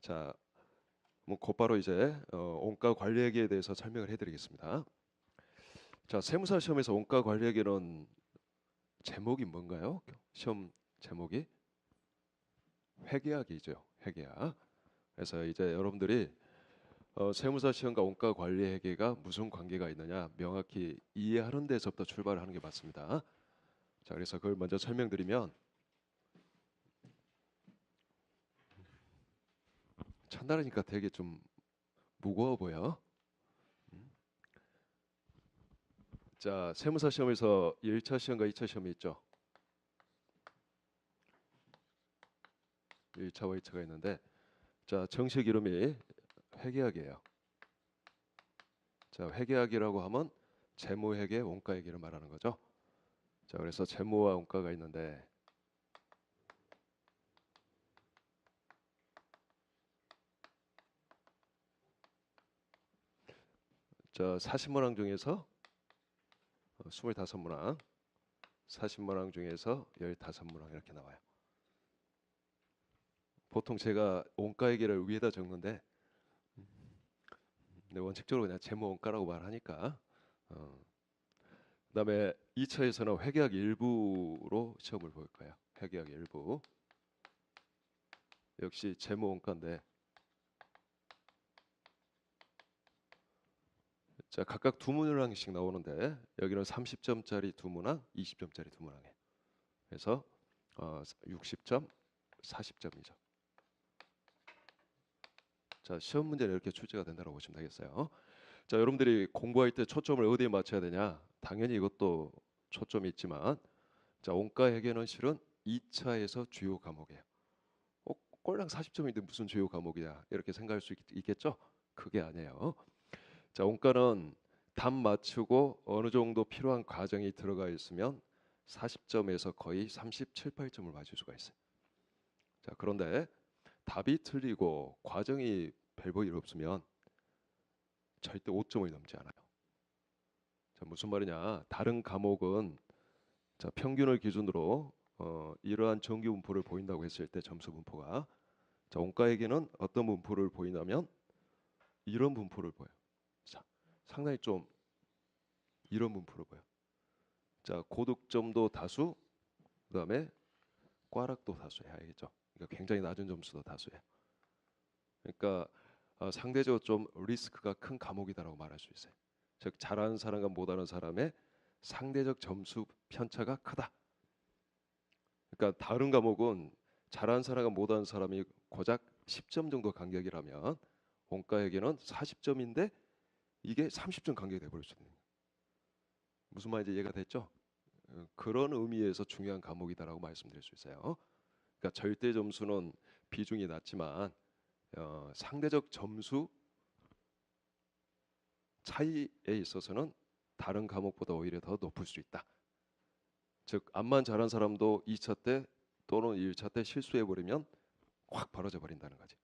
자, 뭐 곧바로 이제 원가 관리회계에 대해서 설명을 해드리겠습니다. 자, 세무사 시험에서 원가 관리회계는 제목이 뭔가요? 시험 제목이 회계학이죠. 회계학. 그래서 이제 여러분들이 세무사 시험과 원가 관리회계가 무슨 관계가 있느냐 명확히 이해하는 데서부터 출발을 하는 게 맞습니다. 자, 그래서 그걸 먼저 설명드리면 첫날이니까 되게 좀 무거워 보여. 자, 세무사 시험에서 1차 시험과 2차 시험이 있죠. 1차와 2차가 있는데, 자, 정식 이름이 회계학이에요. 자, 회계학이라고 하면 재무회계, 원가회계를 말하는 거죠. 자, 그래서 재무와 원가가 있는데, 자, 40문항 중에서 25문항, 40문항 중에서 15문항 이렇게 나와요. 보통 제가 원가회계를 위에다 적는데, 근데 원칙적으로 그냥 재무 원가라고 말하니까. 그다음에 2차에서는 회계학 일부로 시험을 볼 거예요. 회계학 일부. 역시 재무 원가인데, 자, 각각 두 문항씩 나오는데 여기는 30점짜리 두 문항, 20점짜리 두 문항이에요. 그래서 60점, 40점이죠. 자, 시험 문제는 이렇게 출제가 된다고 보시면 되겠어요. 자, 여러분들이 공부할 때 초점을 어디에 맞춰야 되냐? 당연히 이것도 초점이 있지만, 자, 원가 회계는 실은 2차에서 주요 과목이에요. 꼴랑 40점인데 무슨 주요 과목이냐? 이렇게 생각할 수 있겠죠? 그게 아니에요. 자, 원가는 답 맞추고 어느 정도 필요한 과정이 들어가 있으면 40점에서 거의 37, 8점을 맞을 수가 있어요. 자, 그런데 답이 틀리고 과정이 별 볼 일 없으면 절대 5점을 넘지 않아요. 자, 무슨 말이냐? 다른 과목은 자, 평균을 기준으로 이러한 정규 분포를 보인다고 했을 때 점수 분포가, 자, 원가에게는 어떤 분포를 보이냐면 이런 분포를 보여요. 자, 상당히 좀 이런 분포를 보여요. 자, 고득점도 다수, 그다음에 꽈락도 다수야, 알겠죠? 그러니까 굉장히 낮은 점수도 다수예요. 그러니까 상대적으로 좀 리스크가 큰 과목이다라고 말할 수 있어요. 즉 잘하는 사람과 못하는 사람의 상대적 점수 편차가 크다. 그러니까 다른 과목은 잘하는 사람과 못하는 사람이 고작 10점 정도 간격이라면 원가에게는 40점인데 이게 30점 간격이 돼버릴 수 있는 거예요. 무슨 말인지 이해가 됐죠? 그런 의미에서 중요한 과목이다라고 말씀드릴 수 있어요. 그러니까 절대 점수는 비중이 낮지만 상대적 점수 차이에 있어서는 다른 과목보다 오히려 더 높을 수 있다. 즉 암만 잘한 사람도 2차 때 또는 1차 때 실수해 버리면 확 벌어져 버린다는 거지.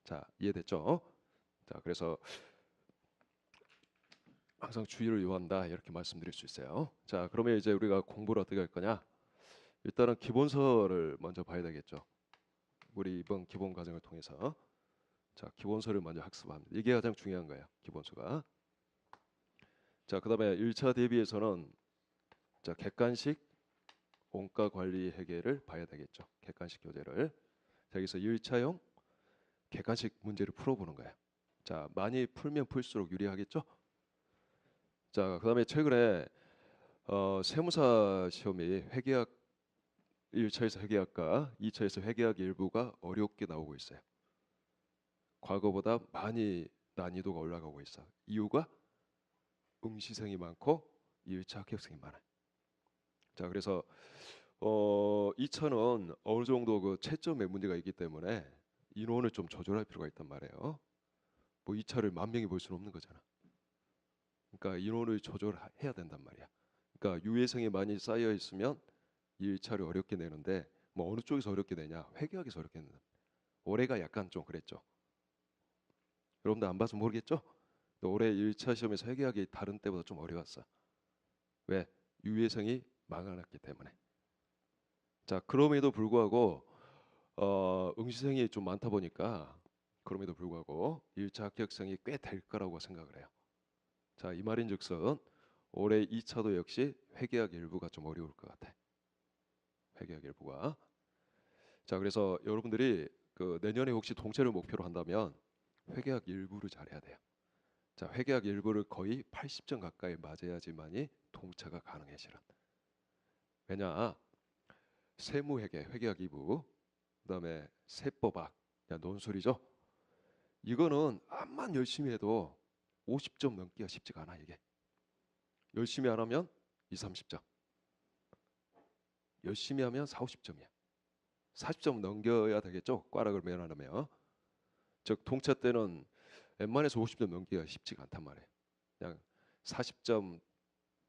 자, 이해됐죠? 자, 그래서 항상 주의를 요한다 이렇게 말씀드릴 수 있어요. 자, 그러면 이제 우리가 공부를 어떻게 할 거냐? 일단은 기본서를 먼저 봐야 되겠죠. 우리 이번 기본 과정을 통해서 자, 기본서를 먼저 학습합니다. 이게 가장 중요한 거예요. 기본서가. 자, 그다음에 1차 대비해서는 자, 객관식 원가 관리 회계를 봐야 되겠죠. 객관식 교재를. 자, 여기서 1차용 객관식 문제를 풀어보는 거예요. 자, 많이 풀면 풀수록 유리하겠죠. 자, 그다음에 최근에 세무사 시험이 회계학 1차에서 회계학과 2차에서 회계학 일부가 어렵게 나오고 있어요. 과거보다 많이 난이도가 올라가고 있어. 이유가 응시생이 많고 1차 합격생이 많아요. 자, 그래서 2차는 어느 정도 그 채점의 문제가 있기 때문에 인원을 좀 조절할 필요가 있단 말이에요. 뭐 2차를 만 명이 볼 수는 없는 거잖아. 그러니까 인원을 조절해야 된단 말이야. 그러니까 유예생이 많이 쌓여 있으면 1차를 어렵게 내는데 뭐 어느 쪽에서 어렵게 내냐? 회계학에서 어렵게 내는. 올해가 약간 좀 그랬죠. 여러분들 안 봐서 모르겠죠? 올해 1차 시험에서 회계학이 다른 때보다 좀 어려웠어. 왜? 유예생이 많았기 때문에. 자, 그럼에도 불구하고 응시생이 좀 많다 보니까 그럼에도 불구하고 1차 합격생이 꽤 될 거라고 생각을 해요. 자, 이 말인즉슨 올해 2차도 역시 회계학 일부가 좀 어려울 것 같아. 회계학 일부가. 자, 그래서 여러분들이 그 내년에 혹시 통채를 목표로 한다면 회계학 일부를 잘해야 돼요. 자, 회계학 일부를 거의 80점 가까이 맞아야지만이 통채가 가능해 실은. 왜냐? 세무회계, 회계학 2부, 그다음에 세법학, 논술이죠. 이거는 암만 열심히 해도 50점 넘기가 쉽지가 않아 이게. 열심히 안 하면 2, 30점. 열심히 하면 4, 50점이야. 40점 넘겨야 되겠죠. 꽈락을 면하려면. 즉 통차 때는 웬만해서 50점 넘기가 쉽지가 않단 말이에요. 그냥 40점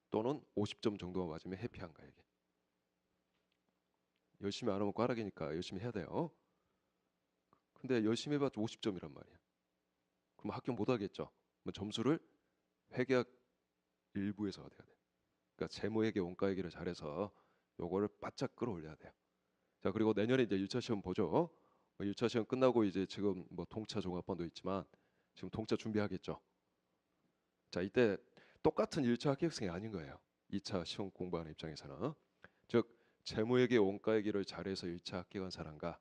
또는 50점 정도만 맞으면 해피한 거야 이게. 열심히 안 하면 꽈락이니까 열심히 해야 돼요. 근데 열심히 해봤자 50점이란 말이야. 그럼 합격 못 하겠죠. 그럼 점수를 회계학 일부에서 얻어야 돼. 그러니까 재무회계, 원가회계를 잘해서 요거를 바짝 끌어올려야 돼요. 자, 그리고 내년에 이제 1차 시험 보죠. 1차 시험 끝나고 이제 지금 뭐 동차 종합반도 있지만 지금 동차 준비하겠죠. 자, 이때 똑같은 1차 합격생이 아닌 거예요. 2차 시험 공부하는 입장에서는. 즉 재무회계, 원가회계를 잘해서 1차 합격한 사람과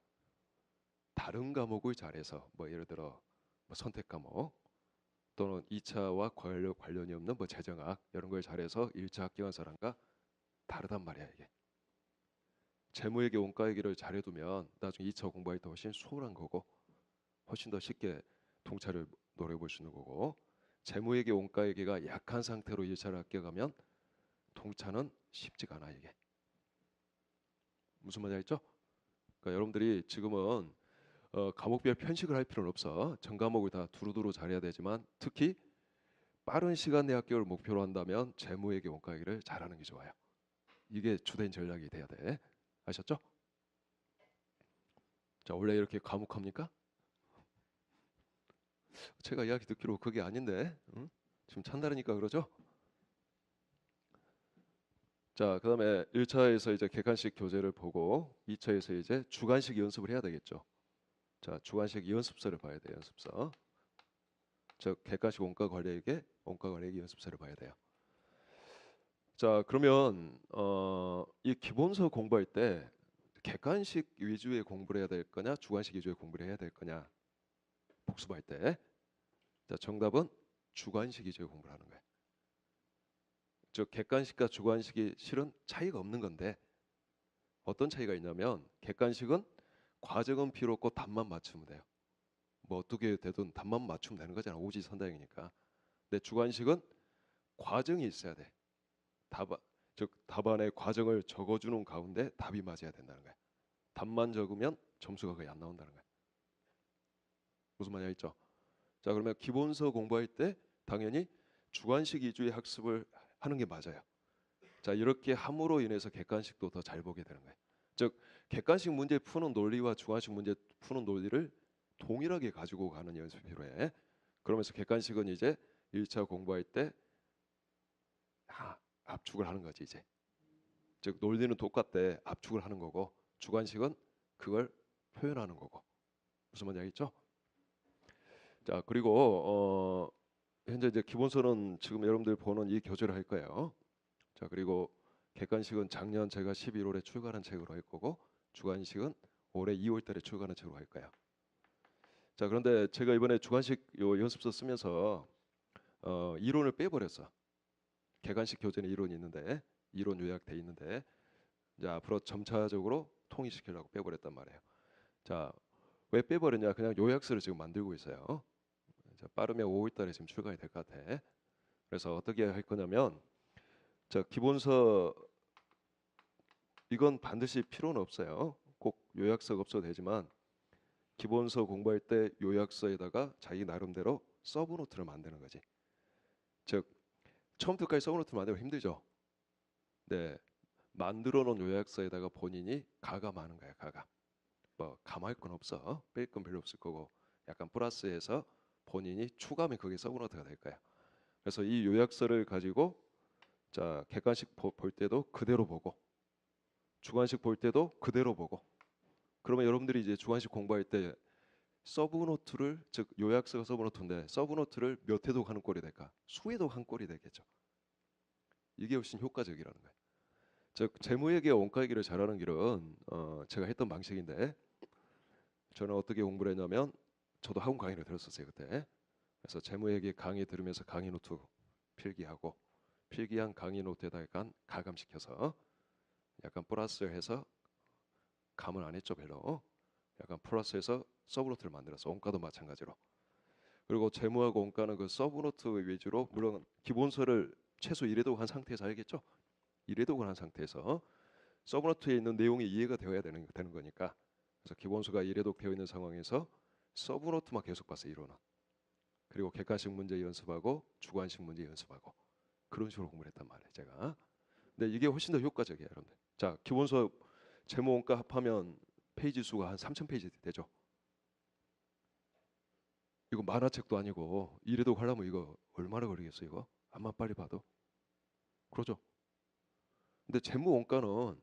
다른 과목을 잘해서 뭐 예를 들어 뭐 선택 과목 또는 2차와 관련이 없는 뭐 재정학 이런 걸 잘해서 1차 합격한 사람과 다르단 말이야 이게. 재무회계, 원가회계를 잘해두면 나중에 2차 공부할 때 훨씬 수월한 거고 훨씬 더 쉽게 통찰을 노려볼 수 있는 거고 재무회계, 원가회계가 약한 상태로 1차를 합격하면 통차는 쉽지가 않아 이게. 무슨 말인지 알죠? 그러니까 여러분들이 지금은 과목별 편식을 할 필요는 없어. 전 과목을 다 두루두루 잘해야 되지만 특히 빠른 시간 내 합격을 목표로 한다면 재무회계, 원가회계를 잘하는 게 좋아요. 이게 주된 전략이 돼야 돼. 아셨죠? 자, 원래 이렇게 과묵합니까? 제가 이야기 듣기로 그게 아닌데 응? 지금 찬다르니까 그러죠? 자, 그다음에 1차에서 이제 객관식 교재를 보고 2차에서 이제 주관식 연습을 해야 되겠죠. 자, 주관식 연습서를 봐야 돼요. 연습서. 즉 객관식 원가 관리에게 연습서를 봐야 돼요. 자, 그러면 이 기본서 공부할 때 객관식 위주의 공부를 해야 될 거냐, 주관식 위주의 공부를 해야 될 거냐 복습할 때. 자, 정답은 주관식 위주의 공부를 하는 거예요. 즉 객관식과 주관식이 실은 차이가 없는 건데 어떤 차이가 있냐면 객관식은 과정은 필요 없고 답만 맞추면 돼요. 뭐 어떻게 되든 답만 맞추면 되는 거잖아. 오지선다형이니까. 근데 주관식은 과정이 있어야 돼. 답안 즉 답안에 과정을 적어주는 가운데 답이 맞아야 된다는 거야. 답만 적으면 점수가 거의 안 나온다는 거야. 무슨 말이야 있죠? 자, 그러면 기본서 공부할 때 당연히 주관식 위주의 학습을 하는 게 맞아요. 자, 이렇게 함으로 인해서 객관식도 더 잘 보게 되는 거예요. 즉 객관식 문제 푸는 논리와 주관식 문제 푸는 논리를 동일하게 가지고 가는 연습이 필요해. 그러면서 객관식은 이제 1차 공부할 때 압축을 하는 거지 이제. 즉 논리는 똑같대 압축을 하는 거고 주관식은 그걸 표현하는 거고. 무슨 말인지 알겠죠? 자, 그리고 현재 이제 기본서는 지금 여러분들 보는 이 교재를 할 거예요. 자, 그리고 객관식은 작년 제가 11월에 출간한 책으로 할 거고 주관식은 올해 2월 달에 출간한 책으로 할 거예요. 자, 그런데 제가 이번에 주관식 요 연습서 쓰면서 이론을 빼버렸어. 객관식 교재는 이론이 있는데 이론 요약돼 있는데 이제 앞으로 점차적으로 통일시키려고 빼버렸단 말이에요. 자, 왜 빼버렸냐? 그냥 요약서를 지금 만들고 있어요. 자, 빠르면 5월 달에 지금 출간이 될 것 같아. 그래서 어떻게 할 거냐면 자, 기본서 이건 반드시 필요는 없어요. 꼭 요약서가 없어도 되지만 기본서 공부할 때 요약서에다가 자기 나름대로 서브노트를 만드는 거지. 즉 처음부터까지 서브노트 만들면 힘들죠. 네, 만들어 놓은 요약서에다가 본인이 가감하는 거야. 가감. 뭐 감할 건 없어. 뺄 건 별로 없을 거고 약간 플러스해서 본인이 추가하면 그게 서브노트가 될 거야. 그래서 이 요약서를 가지고 자 객관식 볼 때도 그대로 보고 주관식 볼 때도 그대로 보고 그러면 여러분들이 이제 주관식 공부할 때 서브노트를, 즉 요약서가 서브노트인데 서브노트를 몇 회독 하는 꼴이 될까? 수회독 한 꼴이 되겠죠. 이게 훨씬 효과적이라는 거예요. 즉 재무회계 원가회계를 잘하는 길은 제가 했던 방식인데, 저는 어떻게 공부를 했냐면 저도 학원 강의를 들었었어요 그때. 그래서 재무회계 강의 들으면서 강의 노트 필기하고, 필기한 강의 노트에다 약간 가감시켜서 약간 플러스해서, 감은 안 했죠 별로. 약간 플러스해서 서브노트를 만들었어. 원가도 마찬가지로. 그리고 재무하고 원가는 그 서브노트 위주로, 물론 기본서를 최소 1회독 한 상태에서 알겠죠. 1회독을 한 상태에서 서브노트에 있는 내용이 이해가 되어야 되는 거니까. 그래서 기본서가 1회독 되어 있는 상황에서 서브노트만 계속 봤어요 이론은. 그리고 객관식 문제 연습하고 주관식 문제 연습하고, 그런 식으로 공부를 했단 말이에요 제가. 근데 이게 훨씬 더 효과적이에요 여러분들. 자, 기본서 재무 원가 합하면 페이지 수가 한 3,000페이지 되죠. 이거 만화책도 아니고 이래도 하려면 이거 얼마나 걸리겠어요 이거? 암만 빨리 봐도. 그러죠. 근데 재무 원가는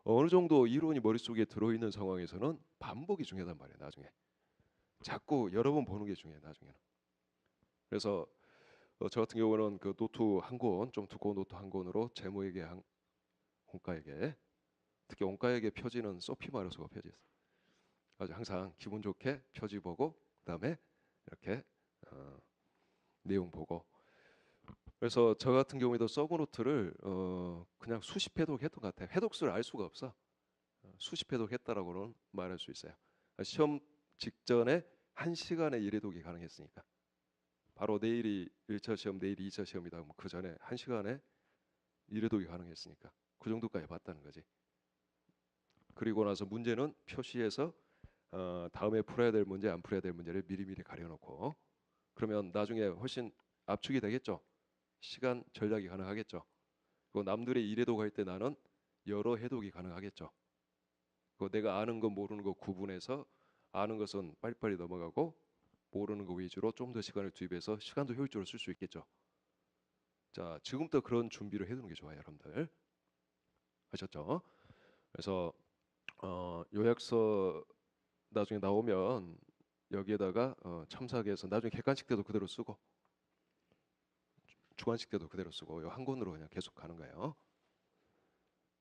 어느 정도 이론이 머릿속에 들어있는 상황에서는 반복이 중요하단 말이에요 나중에. 자꾸 여러 번 보는 게 중요해요 나중에는. 그래서 저 같은 경우는 그 노트 한 권, 좀 두꺼운 노트 한 권으로 재무회계, 원가회계, 특히 원가회계 표지는 소피 마르소가 표지였어요. 아주 항상 기분 좋게 표지 보고, 그다음에 이렇게 내용 보고. 그래서 저 같은 경우에도 서브노트를 그냥 수십 회독 했던 것 같아요. 회독수를 알 수가 없어. 수십 회독 했다라고는 말할 수 있어요. 시험 직전에 1시간에 1회독이 가능했으니까. 바로 내일이 1차 시험, 내일이 2차 시험이다. 뭐 그 전에 1시간에 1회독이 가능했으니까 그 정도까지 봤다는 거지. 그리고 나서 문제는 표시해서 다음에 풀어야 될 문제, 안 풀어야 될 문제를 미리미리 가려놓고, 그러면 나중에 훨씬 압축이 되겠죠. 시간 절약이 가능하겠죠. 그리고 남들의 일회독 할 때 나는 여러 해독이 가능하겠죠. 그 내가 아는 거 모르는 거 구분해서, 아는 것은 빨리빨리 넘어가고 모르는 거 위주로 좀 더 시간을 투입해서 시간도 효율적으로 쓸 수 있겠죠. 자, 지금부터 그런 준비를 해두는 게 좋아요 여러분들. 아셨죠? 그래서 요약서 나중에 나오면 여기에다가 첨삭해서 나중에 객관식 때도 그대로 쓰고 주관식 때도 그대로 쓰고, 이 한 권으로 그냥 계속 가는 거예요.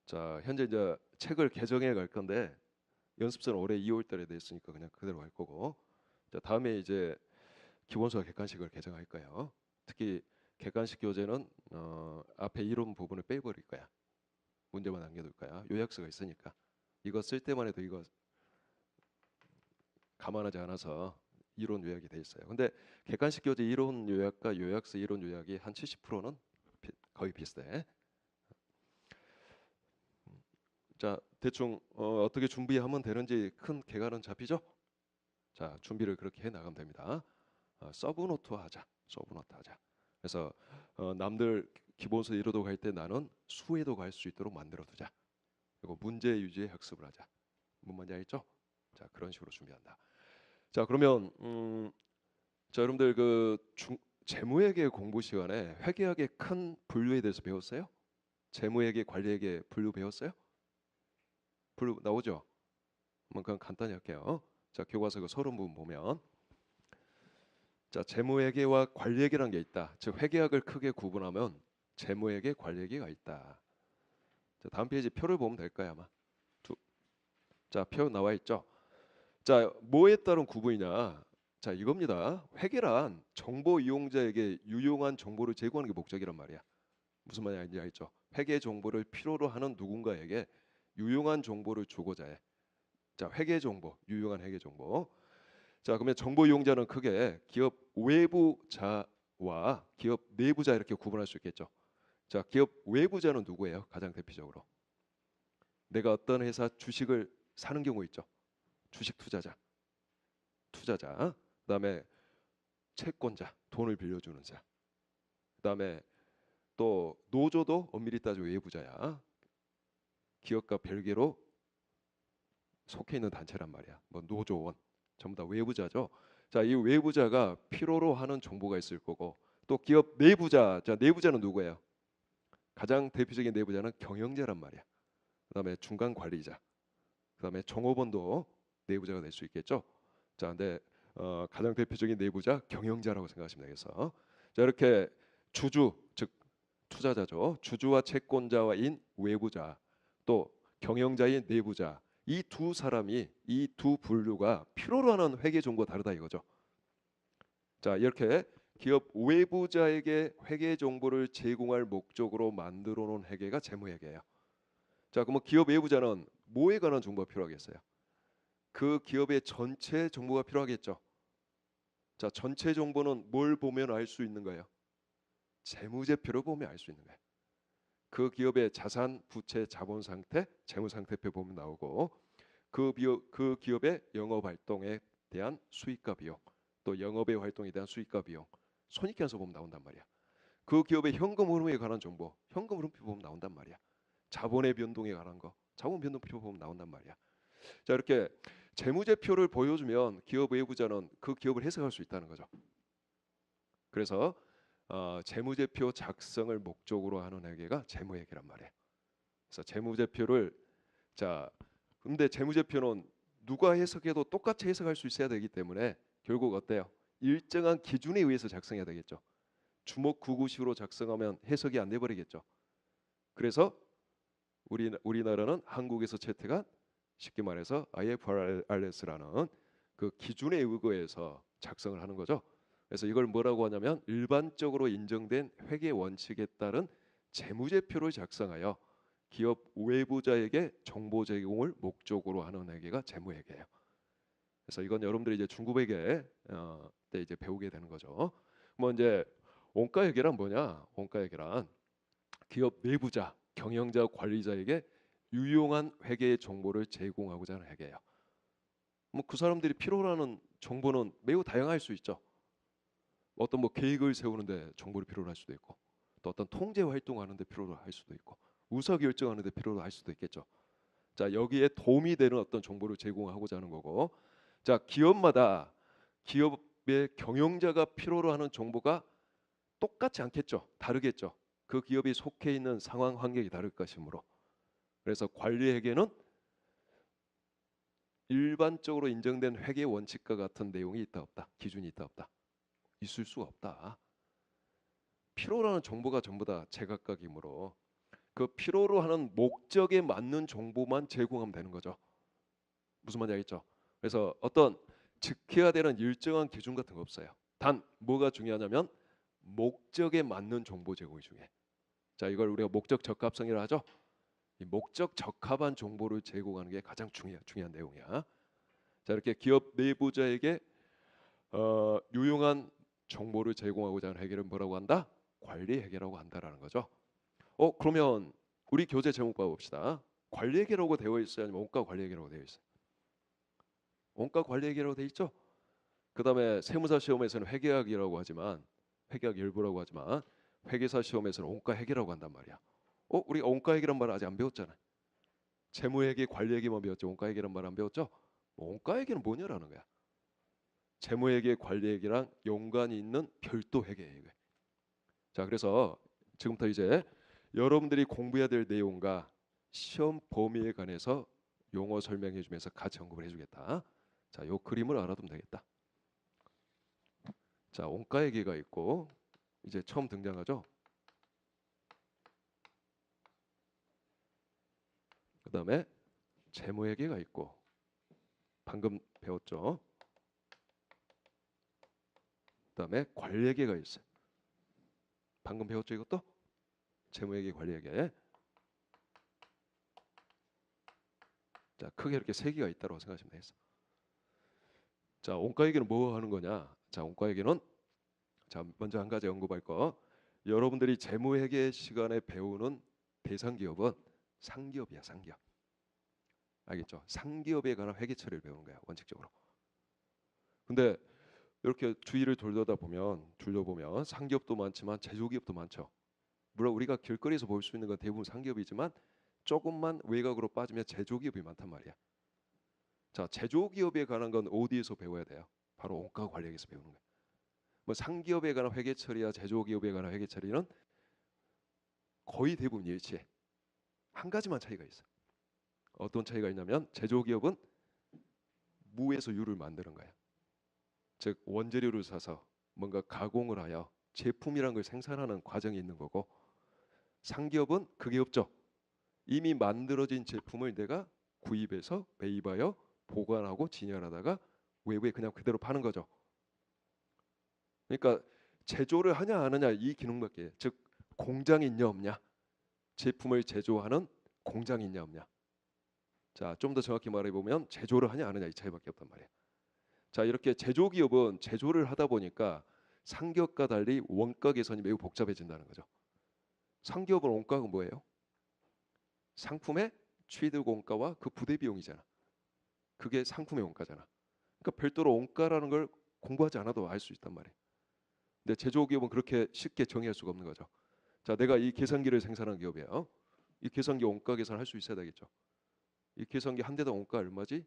자, 현재 이제 책을 개정해 갈 건데 연습서는 올해 2월 달에 돼 있으니까 그냥 그대로 갈 거고, 자, 다음에 이제 기본서와 객관식을 개정할 거예요. 특히 객관식 교재는 앞에 이론 부분을 빼버릴 거야. 문제만 남겨둘 거야. 요약서가 있으니까. 이거 쓸 때만 해도 이거 감안하지 않아서 이론 요약이 돼 있어요. 근데 객관식 교재 이론 요약과 요약서 이론 요약이 한 70%는 거의 비슷해. 자, 대충 어떻게 준비하면 되는지 큰 개괄은 잡히죠? 자, 준비를 그렇게 해 나가면 됩니다. 서브노트 하자. 서브노트 하자. 그래서 남들 기본서 1호독 할 때 나는 수회독 할 수 있도록 만들어 두자. 그리고 문제 유지의 학습을 하자. 뭔 말인지 알겠죠? 자, 그런 식으로 준비한다. 자, 그러면 자, 여러분들 그 재무회계 공부 시간에 회계학의 큰 분류에 대해서 배웠어요? 재무회계, 관리회계 분류 배웠어요? 분류 나오죠? 한번 그냥 간단히 할게요. 자, 교과서 그 서론 부분 보면, 자, 재무회계와 관리회계라는 게 있다. 즉 회계학을 크게 구분하면 재무회계, 관리회계가 있다. 자, 다음 페이지 표를 보면 될까요 아마? 자, 표 나와 있죠? 자, 뭐에 따른 구분이냐? 자, 이겁니다. 회계란 정보 이용자에게 유용한 정보를 제공하는 게 목적이란 말이야. 무슨 말인지 알죠? 회계 정보를 필요로 하는 누군가에게 유용한 정보를 주고자 해. 자, 회계 정보, 유용한 회계 정보. 자, 그러면 정보 이용자는 크게 기업 외부자와 기업 내부자 이렇게 구분할 수 있겠죠. 자, 기업 외부자는 누구예요? 가장 대표적으로 내가 어떤 회사 주식을 사는 경우 있죠. 주식 투자자, 투자자. 그다음에 채권자, 돈을 빌려주는 자. 그다음에 또 노조도 엄밀히 따지고 외부자야. 기업과 별개로 속해 있는 단체란 말이야. 뭐 노조원 전부 다 외부자죠. 자, 이 외부자가 필요로 하는 정보가 있을 거고, 또 기업 내부자. 자, 내부자는 누구예요? 가장 대표적인 내부자는 경영자란 말이야. 그다음에 중간 관리자, 그다음에 종업원도 내부자가 될 수 있겠죠. 자, 근데 가장 대표적인 내부자 경영자라고 생각하시면 되겠어. 자, 이렇게 주주 즉 투자자죠. 주주와 채권자와인 외부자 또 경영자인 내부자 이 두 사람이 이 두 분류가 필요로 하는 회계 정보가 다르다 이거죠. 자, 이렇게 기업 외부자에게 회계 정보를 제공할 목적으로 만들어 놓은 회계가 재무회계예요. 자, 그러면 기업 외부자는 뭐에 관한 정보가 필요하겠어요? 그 기업의 전체 정보가 필요하겠죠. 자, 전체 정보는 뭘 보면 알 수 있는 거예요? 재무제표를 보면 알 수 있는 거예요. 그 기업의 자산, 부채, 자본 상태, 재무 상태표 보면 나오고 그 기업의 영업 활동에 대한 수익과 비용, 또 영업의 활동에 대한 수익과 비용, 손익계산서 보면 나온단 말이야. 그 기업의 현금 흐름에 관한 정보, 현금 흐름표 보면 나온단 말이야. 자본의 변동에 관한 거, 자본 변동표 보면 나온단 말이야. 자, 이렇게 재무제표를 보여주면 기업 외부자는 그 기업을 해석할 수 있다는 거죠. 그래서 재무제표 작성을 목적으로 하는 회계가 재무회계란 말이에요. 그래서 재무제표를 자, 근데 재무제표는 누가 해석해도 똑같이 해석할 수 있어야 되기 때문에 결국 어때요? 일정한 기준에 의해서 작성해야 되겠죠. 주먹구구식으로 작성하면 해석이 안 돼 버리겠죠. 그래서 우리나라는 한국에서 채택한 쉽게 말해서 IFRS라는 그 기준에 의거해서 작성을 하는 거죠. 그래서 이걸 뭐라고 하냐면 일반적으로 인정된 회계 원칙에 따른 재무제표를 작성하여 기업 외부자에게 정보 제공을 목적으로 하는 회계가 재무회계예요. 그래서 이건 여러분들이 이제 중급회계 때 이제 배우게 되는 거죠. 뭐 이제 원가회계란 뭐냐? 원가회계란 기업 내부자, 경영자, 관리자에게 유용한 회계의 정보를 제공하고자 하는 회계예요. 뭐 그 사람들이 필요로 하는 정보는 매우 다양할 수 있죠. 어떤 뭐 계획을 세우는데 정보를 필요로 할 수도 있고, 또 어떤 통제 활동하는데 필요로 할 수도 있고, 의사 결정하는데 필요로 할 수도 있겠죠. 자, 여기에 도움이 되는 어떤 정보를 제공하고자 하는 거고, 자, 기업마다 기업의 경영자가 필요로 하는 정보가 똑같지 않겠죠. 다르겠죠. 그 기업이 속해 있는 상황 환경이 다를 것이므로. 그래서 관리회계는 일반적으로 인정된 회계 원칙과 같은 내용이 있다 없다, 기준이 있다 없다, 있을 수가 없다. 필요로 하는 정보가 전부 다 제각각이므로 그 필요로 하는 목적에 맞는 정보만 제공하면 되는 거죠. 무슨 말인지 알겠죠? 그래서 어떤 지켜야 되는 일정한 기준 같은 거 없어요. 단 뭐가 중요하냐면 목적에 맞는 정보 제공이 중요해. 자, 이걸 우리가 목적 적합성이라 하죠. 이 목적 적합한 정보를 제공하는 게 가장 중요한 내용이야. 자, 이렇게 기업 내부자에게 유용한 정보를 제공하고자 하는 회계를 뭐라고 한다? 관리 회계라고 한다라는 거죠. 그러면 우리 교재 제목 봐봅시다. 관리 회계라고 되어 있어요, 아니면 원가 관리 회계라고 되어 있어요? 원가 관리 회계라고 되어 있죠. 그다음에 세무사 시험에서는 회계학이라고 하지만 회계학 일부라고 하지만 회계사 시험에서는 원가 회계라고 한단 말이야. 우리가 원가 회계란 말을 아직 안 배웠잖아요. 재무회계, 관리회계만 배웠죠. 원가회계란 말 안 배웠죠? 원가회계는 뭐냐라는 거야. 재무회계, 관리회계랑 연관이 있는 별도 회계예요. 자, 그래서 지금부터 이제 여러분들이 공부해야 될 내용과 시험 범위에 관해서 용어 설명해 주면서 같이 언급을 해주겠다. 자, 요 그림을 알아두면 되겠다. 자, 원가회계가 있고 이제 처음 등장하죠. 그 다음에 재무회계가 있고 방금 배웠죠. 그다음에 관리회계가 있어요. 방금 배웠죠 이것도? 재무회계 관리회계. 자, 크게 이렇게 세 개가 있다고 생각하시면 되겠어. 자, 원가회계는 뭐 하는 거냐? 자, 원가회계는 자, 먼저 한 가지 언급할 거. 여러분들이 재무회계 시간에 배우는 대상 기업은 상기업이야, 상기업. 알겠죠? 상기업에 관한 회계 처리를 배우는 거야, 원칙적으로. 근데 이렇게 주위를 둘러보면 상기업도 많지만 제조기업도 많죠. 물론 우리가 길거리에서 볼 수 있는 건 대부분 상기업이지만 조금만 외곽으로 빠지면 제조기업이 많단 말이야. 자, 제조기업에 관한 건 어디에서 배워야 돼요? 바로 원가 관리에서 배우는 거예요. 뭐 상기업에 관한 회계 처리와 제조기업에 관한 회계 처리는 거의 대부분 일치해. 한 가지만 차이가 있어. 어떤 차이가 있냐면 제조기업은 무에서 유를 만드는 거야. 즉 원재료를 사서 뭔가 가공을 하여 제품이란 걸 생산하는 과정이 있는 거고, 상기업은 그게 없죠. 이미 만들어진 제품을 내가 구입해서 매입하여 보관하고 진열하다가 외부에 그냥 그대로 파는 거죠. 그러니까 제조를 하냐 안 하냐 이 기능밖에. 즉 공장이 있냐 없냐, 제품을 제조하는 공장이 있냐 없냐. 자, 좀 더 정확히 말해 보면 제조를 하냐 안 하냐 이 차이밖에 없단 말이에요. 자, 이렇게 제조 기업은 제조를 하다 보니까 상기업과 달리 원가 계산이 매우 복잡해진다는 거죠. 상기업은 원가가 뭐예요? 상품의 취득 원가와 그 부대 비용이잖아. 그게 상품의 원가잖아. 그러니까 별도로 원가라는 걸 공부하지 않아도 알 수 있단 말이에요. 근데 제조 기업은 그렇게 쉽게 정의할 수가 없는 거죠. 자, 내가 이 계산기를 생산한 기업이에요. 이 계산기 원가 계산할 수 있어야 되겠죠. 이 계산기 한 대당 원가 얼마지?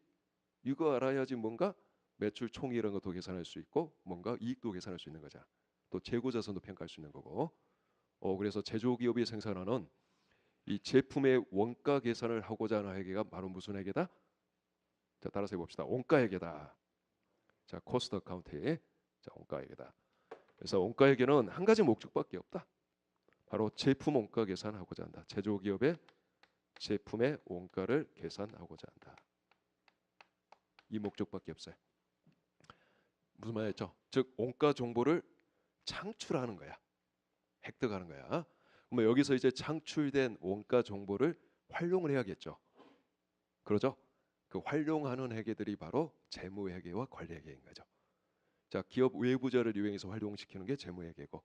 이거 알아야지 뭔가 매출 총액 이런 것도 계산할 수 있고 뭔가 이익도 계산할 수 있는 거잖아. 또 재고 자산도 평가할 수 있는 거고. 그래서 제조 기업이 생산하는 이 제품의 원가 계산을 하고자 하는 회계가 바로 무슨 회계다? 자, 따라서 해봅시다. 원가 회계다. 자, 코스트 어카운팅. 자, 원가 회계다. 그래서 원가 회계는 한 가지 목적밖에 없다. 바로 제품 원가 계산하고자 한다. 제조 기업의 제품의 원가를 계산하고자 한다. 이 목적밖에 없어요. 무슨 말이죠? 즉 원가 정보를 창출하는 거야. 획득하는 거야. 그러면 여기서 이제 창출된 원가 정보를 활용을 해야겠죠. 그러죠? 그 활용하는 회계들이 바로 재무회계와 관리회계인 거죠. 자, 기업 외부자를 이용해서 활용시키는 게 재무회계고,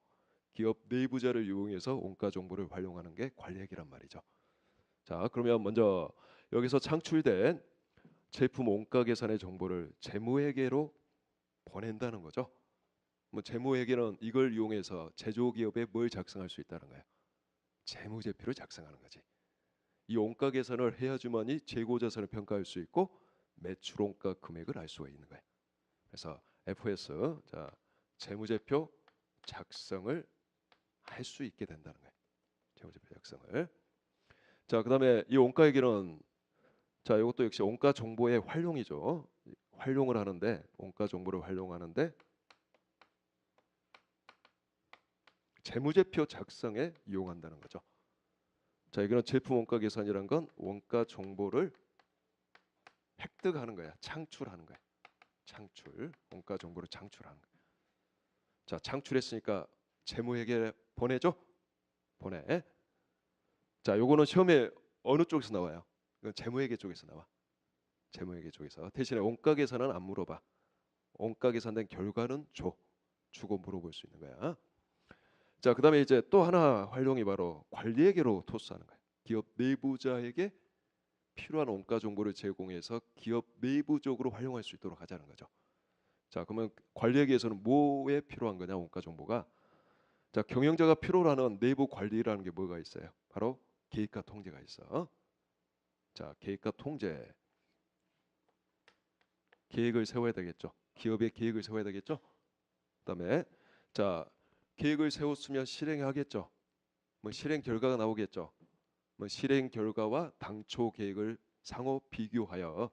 기업 내부자를 이용해서 원가 정보를 활용하는 게 관리회계란 말이죠. 자, 그러면 먼저 여기서 창출된 제품 원가 계산의 정보를 재무회계로 보낸다는 거죠. 뭐 재무회계는 이걸 이용해서 제조기업에 뭘 작성할 수 있다는 거예요. 재무제표를 작성하는 거지. 이 원가 계산을 해야지만이 재고자산을 평가할 수 있고 매출 원가 금액을 알 수가 있는 거예요. 그래서 FS, 자, 재무제표 작성을 할 수 있게 된다는 거예요. 재무제표 작성을. 자, 그다음에 이 원가 회계는, 자, 이것도 역시 원가 정보의 활용이죠. 활용을 하는데, 원가 정보를 활용하는데 재무제표 작성에 이용한다는 거죠. 자, 이거는 제품 원가 계산이란 건 원가 정보를 획득하는 거야. 창출하는 거야. 창출. 원가 정보를 창출하는 거야. 자, 창출했으니까 재무회계 보내죠? 보내. 자, 요거는 시험에 어느 쪽에서 나와요? 이건 재무회계 쪽에서 나와. 재무회계 쪽에서. 대신에 원가 계산은 안 물어봐. 원가 계산된 결과는 주고 물어볼 수 있는 거야. 자, 그다음에 이제 또 하나 활용이 바로 관리회계로 토스하는 거야. 기업 내부자에게 필요한 원가 정보를 제공해서 기업 내부적으로 활용할 수 있도록 하자는 거죠. 자, 그러면 관리회계에서는 뭐에 필요한 거냐, 원가 정보가? 자, 경영자가 필요로 하는 내부 관리라는 게 뭐가 있어요? 바로 계획과 통제가 있어. 자, 계획과 통제. 계획을 세워야 되겠죠. 기업의 계획을 세워야 되겠죠. 그다음에 자, 계획을 세웠으면 실행하겠죠. 뭐 실행 결과가 나오겠죠. 뭐 실행 결과와 당초 계획을 상호 비교하여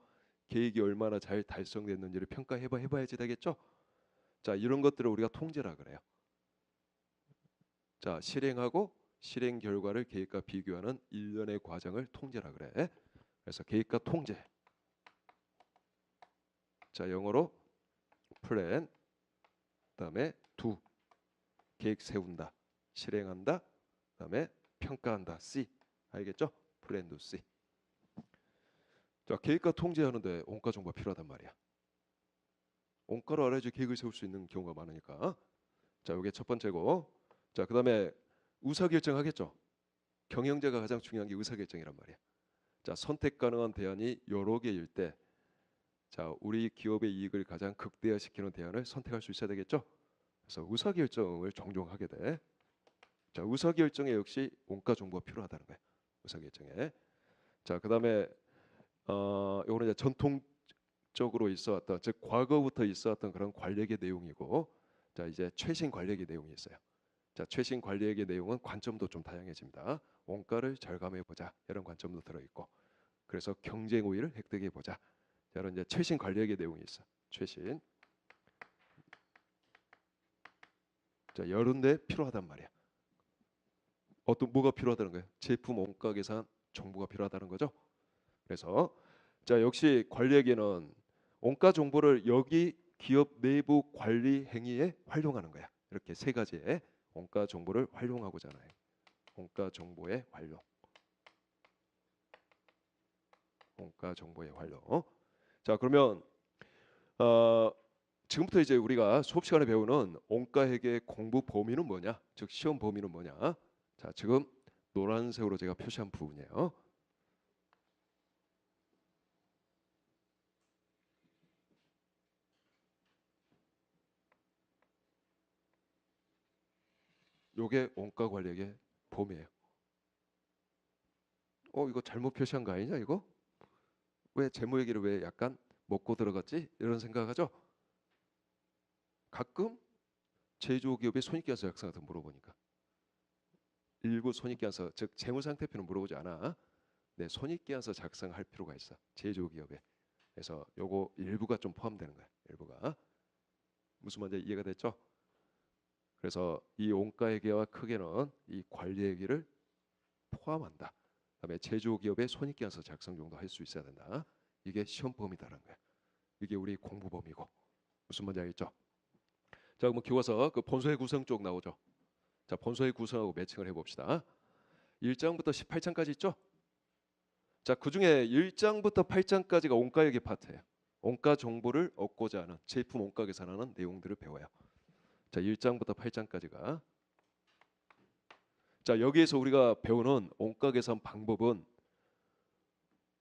계획이 얼마나 잘 달성됐는지를 평가해봐야지 되겠죠. 자, 이런 것들을 우리가 통제라 그래요. 자, 실행하고 실행 결과를 계획과 비교하는 일련의 과정을 통제라 그래. 그래서 계획과 통제. 자, 영어로 플랜, 그다음에 두, 계획 세운다, 실행한다, 그다음에 평가한다. C. 알겠죠? 플랜 두 C. 자, 계획과 통제하는데 원가 정보가 필요하단 말이야. 원가를 알아야지 계획을 세울 수 있는 경우가 많으니까. 자, 이게 첫 번째고. 자, 그다음에 의사결정하겠죠. 경영자가 가장 중요한 게 의사결정이란 말이야. 자, 선택 가능한 대안이 여러 개일 때, 자, 우리 기업의 이익을 가장 극대화시키는 대안을 선택할 수 있어야 되겠죠. 그래서 의사결정을 종종 하게 돼. 자, 의사결정에 역시 원가 정보가 필요하다는 거야. 의사결정에. 자, 그다음에 요거는 이제 전통적으로 있어왔던, 즉 과거부터 있어왔던 그런 관리의 내용이고, 자, 이제 최신 관리의 내용이 있어요. 자, 최신 관리의 내용은 관점도 좀 다양해집니다. 원가를 절감해 보자 이런 관점도 들어 있고, 그래서 경쟁 우위를 획득해 보자 이런 이제 최신 관리의 내용이 있어. 최신. 자, 여러 대 필요하단 말이야. 어떤 뭐가 필요하다는 거예요? 제품 원가 계산 정보가 필요하다는 거죠. 그래서 자, 역시 관리에게는 원가 정보를 여기 기업 내부 관리 행위에 활용하는 거야. 이렇게 세 가지의 원가 정보를 활용하고자 하는 원가 정보의 활용. 원가 정보의 활용. 자, 그러면 어, 지금부터 이제 우리가 수업 시간에 배우는 원가회계 공부 범위는 뭐냐? 즉 시험 범위는 뭐냐? 자, 지금 노란색으로 제가 표시한 부분이에요. 요게 원가 관리의 범위예요. 이거 잘못 표시한 거 아니냐 이거? 왜 재무 얘기를 왜 약간 먹고 들어갔지? 이런 생각하죠? 가끔 제조기업의 손익계산서 작성 같은 거 물어보니까 일부 손익계산서 즉 재무상태표는 물어보지 않아. 네, 손익계산서 작성할 필요가 있어 제조기업에. 그래서 요거 일부가 좀 포함되는 거야. 일부가 무슨 말인지 이해가 됐죠? 그래서 이 원가회계와 크게는 이 관리회계를 포함한다. 그다음에 제조기업의 손익계산서 작성 정도 할 수 있어야 된다. 이게 시험 범위다라는 거야. 이게 우리 공부 범위고 무슨 말인지 알겠죠? 자, 그럼 교과서 그 본소의 구성 쪽 나오죠. 자, 본소의 구성하고 매칭을 해봅시다. 1장부터 18장까지 있죠? 자, 그중에 1장부터 8장까지가 원가회계 파트예요. 원가 정보를 얻고자 하는 제품 원가 계산하는 내용들을 배워요. 자, 1장부터 8장까지가 자, 여기에서 우리가 배우는 원가 계산 방법은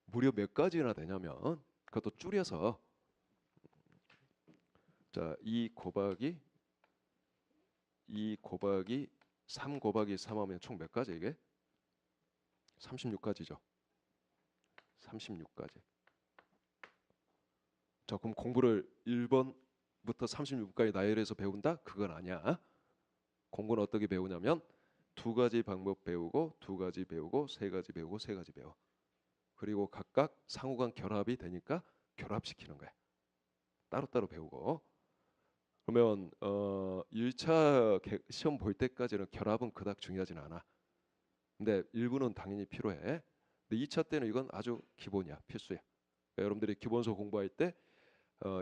무려 몇 가지나 되냐면 그것도 줄여서 자, 2 곱하기 3 곱하기 3 하면 총 몇 가지 이게? 36가지죠. 36가지. 자, 그럼 공부를 1번부터 36까지 나열해서 배운다? 그건 아니야. 공부는 어떻게 배우냐면 두 가지 방법 배우고 두 가지 배우고 세 가지 배우고 세 가지 배워. 그리고 각각 상호간 결합이 되니까 결합시키는 거야. 따로따로 배우고. 그러면 1차 시험 볼 때까지는 결합은 그닥 중요하진 않아. 근데 일부는 당연히 필요해. 근데 2차 때는 이건 아주 기본이야. 필수야. 그러니까 여러분들이 기본서 공부할 때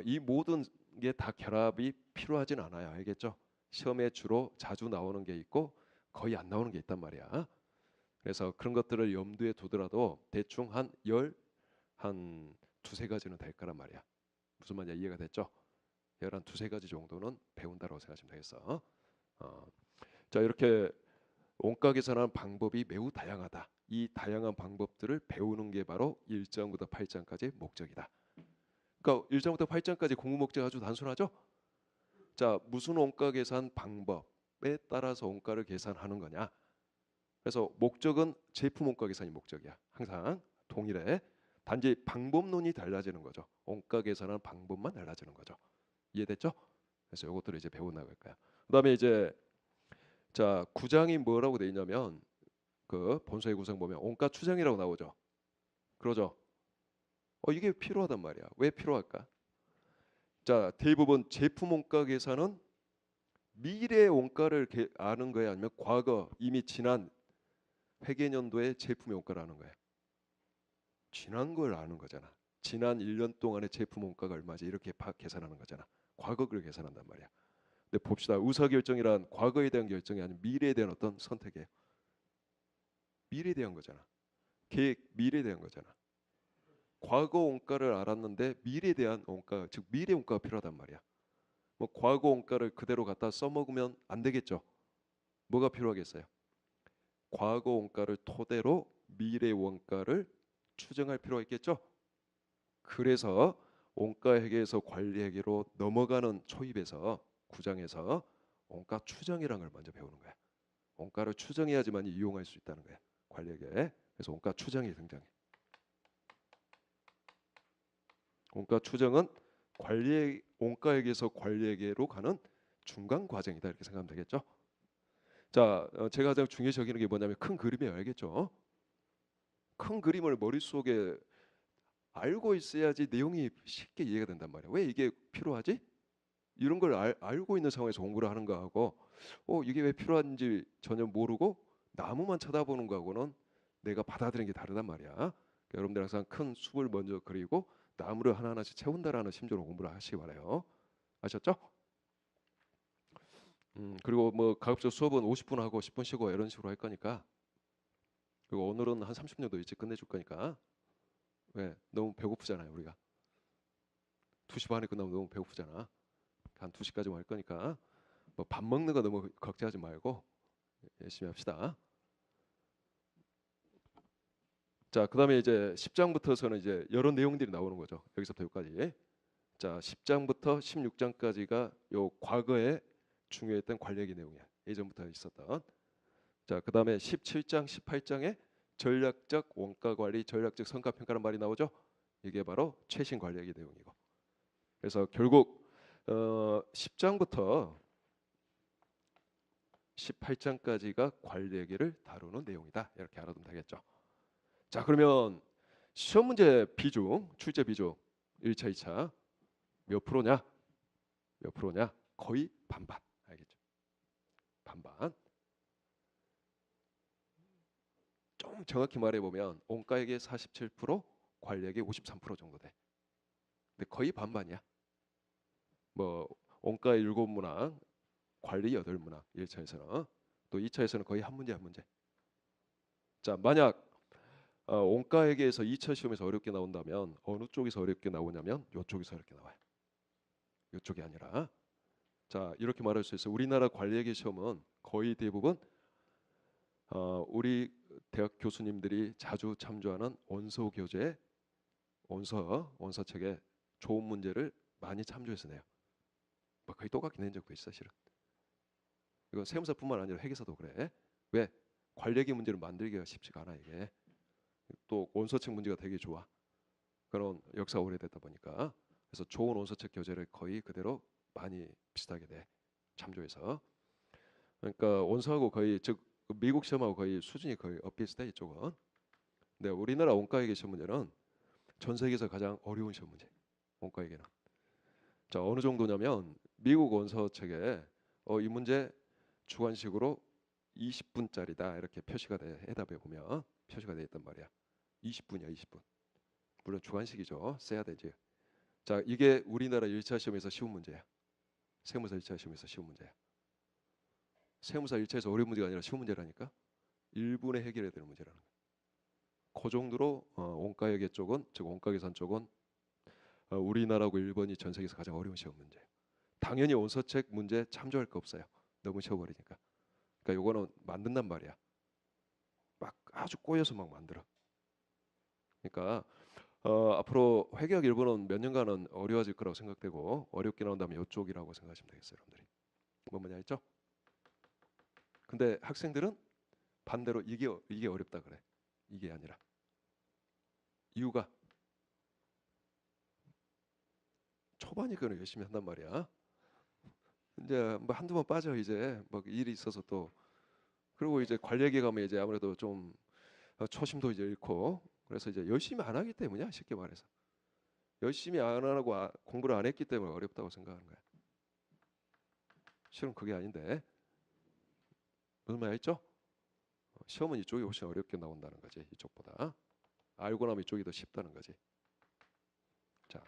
이 모든 게 다 결합이 필요하진 않아요. 알겠죠? 시험에 주로 자주 나오는 게 있고 거의 안 나오는 게 있단 말이야. 그래서 그런 것들을 염두에 두더라도 대충 한 두세 가지는 될 거란 말이야. 무슨 말이야? 이해가 됐죠? 열 한 두세 가지 정도는 배운다고 생각하시면 되겠어. 어. 자, 이렇게 원가 계산하는 방법이 매우 다양하다. 이 다양한 방법들을 배우는 게 바로 1장부터 8장까지의 목적이다. 그러니까 1장부터 8장까지 공부 목적 아주 단순하죠? 자, 무슨 원가 계산 방법에 따라서 원가를 계산하는 거냐? 그래서 목적은 제품 원가 계산이 목적이야. 항상 동일해. 단지 방법론이 달라지는 거죠. 원가 계산하는 방법만 달라지는 거죠. 이해됐죠? 그래서 이것들을 이제 배워 나갈 거야. 그다음에 이제 자, 9장이 뭐라고 돼 있냐면 그 본서의 구성 보면 원가 추정이라고 나오죠. 그러죠. 이게 필요하단 말이야. 왜 필요할까? 자, 대부분 제품 원가 계산은 미래 원가를 아는 거야, 아니면 과거 이미 지난 회계년도의 제품의 원가를 아는 거야. 지난 걸 아는 거잖아. 지난 1년 동안의 제품 원가가 얼마지 이렇게 계산하는 거잖아. 과거를 계산한단 말이야. 근데 봅시다. 의사결정이란 과거에 대한 결정이 아닌 미래에 대한 어떤 선택이에요. 미래에 대한 거잖아. 계획, 미래에 대한 거잖아. 과거 원가를 알았는데 미래에 대한 원가, 즉 미래 원가가 필요하단 말이야. 뭐 과거 원가를 그대로 갖다 써먹으면 안 되겠죠. 뭐가 필요하겠어요? 과거 원가를 토대로 미래 원가를 추정할 필요가 있겠죠. 그래서 원가회계에서 관리회계로 넘어가는 초입에서 9장에서 원가 추정이라는 걸 먼저 배우는 거야. 원가를 추정해야지만 이용할 수 있다는 거야. 관리회계. 그래서 원가 추정이 등장해. 원가 추정은 원가회계에서 관리회계로 가는 중간 과정이다 이렇게 생각하면 되겠죠. 자, 제가 가장 중요시 여기는 게 뭐냐면 큰 그림이에요. 알겠죠? 큰 그림을 머릿속에 알고 있어야지 내용이 쉽게 이해가 된단 말이야. 왜 이게 필요하지? 이런 걸 알고 있는 상황에서 공부를 하는 거하고 이게 왜 필요한지 전혀 모르고 나무만 쳐다보는 거하고는 내가 받아들이는 게 다르단 말이야. 그러니까 여러분들 항상 큰 숲을 먼저 그리고 나무를 하나하나씩 채운다라는 심정으로 공부를 하시기 바라요. 아셨죠? 그리고 뭐 가급적 수업은 50분 하고 10분 쉬고 이런 식으로 할 거니까, 그리고 오늘은 한 30분 정도 일찍 끝내줄 거니까. 왜? 너무 배고프잖아요 우리가. 2시 반에 끝나면 너무 배고프잖아. 한 2시까지 할 거니까 뭐 밥 먹는 거 너무 걱정하지 말고 열심히 합시다. 자, 그다음에 이제 10장부터서는 이제 여러 내용들이 나오는 거죠. 여기서부터 여기까지. 자, 10장부터 16장까지가 요 과거에 중요했던 관리의 내용이야. 예전부터 있었던. 자, 그다음에 17장, 18장에 전략적 원가 관리, 전략적 성과 평가라는 말이 나오죠. 이게 바로 최신 관리의 내용이고. 그래서 결국 10장부터 18장까지가 관리 얘기를 다루는 내용이다. 이렇게 알아두면 되겠죠. 자, 그러면 시험 문제 비중, 출제 비중 1차, 2차 몇 프로냐? 몇 프로냐? 거의 반반. 알겠죠? 반반. 좀 정확히 말해 보면 원가액의 47%, 관리액의 53% 정도 돼. 근데 거의 반반이야. 뭐 원가 7문항, 관리 8문항 1차에서는, 또 2차에서는 거의 한 문제 한 문제. 자, 만약 원가액에서 2차 시험에서 어렵게 나온다면 어느 쪽에서 어렵게 나오냐면 이쪽에서 어렵게 나와요. 이쪽이 아니라. 자, 이렇게 말할 수 있어요. 우리나라 관리회계 시험은 거의 대부분 우리 대학 교수님들이 자주 참조하는 원서 교재, 원서책에 좋은 문제를 많이 참조해서 내요. 뭐 거의 똑같게 낸 적도 있어, 실은. 이건 세무사뿐만 아니라 회계사도 그래. 왜? 관리회계 문제를 만들기가 쉽지가 않아 이게. 또 원서책 문제가 되게 좋아. 그런 역사 오래됐다 보니까. 그래서 좋은 원서책 교재를 거의 그대로 많이 비슷하게 돼. 참조해서. 그러니까 원서하고 거의, 즉 미국 시험하고 거의 수준이 거의 엇비슷해 이쪽은. 근데 우리나라 원가회계 시험 문제는 전 세계에서 가장 어려운 시험 문제. 원가회계는. 자, 어느 정도냐면 미국 원서책에 이 문제 주관식으로 20분짜리다 이렇게 표시가 돼. 해답에 보면 표시가 돼 있단 말이야. 20분이야, 20분. 물론 주관식이죠. 써야 되지. 자, 이게 우리나라 1차 시험에서 쉬운 문제야. 세무사 1차 시험에서 쉬운 문제야. 세무사 1차에서 어려운 문제가 아니라 쉬운 문제라니까. 1분에 해결해야 되는 문제라는 거야. 그 정도로 원가회계 쪽은, 즉 원가계산 쪽은 우리나라하고 일본이 전 세계에서 가장 어려운 시험 문제예요. 당연히 원서책 문제 참조할 거 없어요. 너무 쉬워버리니까. 그러니까 요거는 만든단 말이야. 막 아주 꼬여서 막 만들어. 그러니까 앞으로 회계학 일본은 몇 년간은 어려워질 거라고 생각되고, 어렵게 나온다면 이쪽이라고 생각하시면 되겠어요, 여러분들이. 뭔 말인지 알죠? 근데 학생들은 반대로 이게 어렵다 그래. 이게 아니라. 이유가 초반이니까 열심히 한단 말이야. 이제 뭐 한두 번 빠져 이제 뭐 일이 있어서 또. 그리고 이제 관리학에 가면 이제 아무래도 좀 초심도 이제 잃고, 그래서 이제 열심히 안 하기 때문이야, 쉽게 말해서. 열심히 안 하고 공부를 안 했기 때문에 어렵다고 생각하는 거야. 실은 그게 아닌데. 무슨 말 있죠? 시험은 이쪽이 훨씬 어렵게 나온다는 거지, 이쪽보다. 알고 나면 이쪽이 더 쉽다는 거지. 자,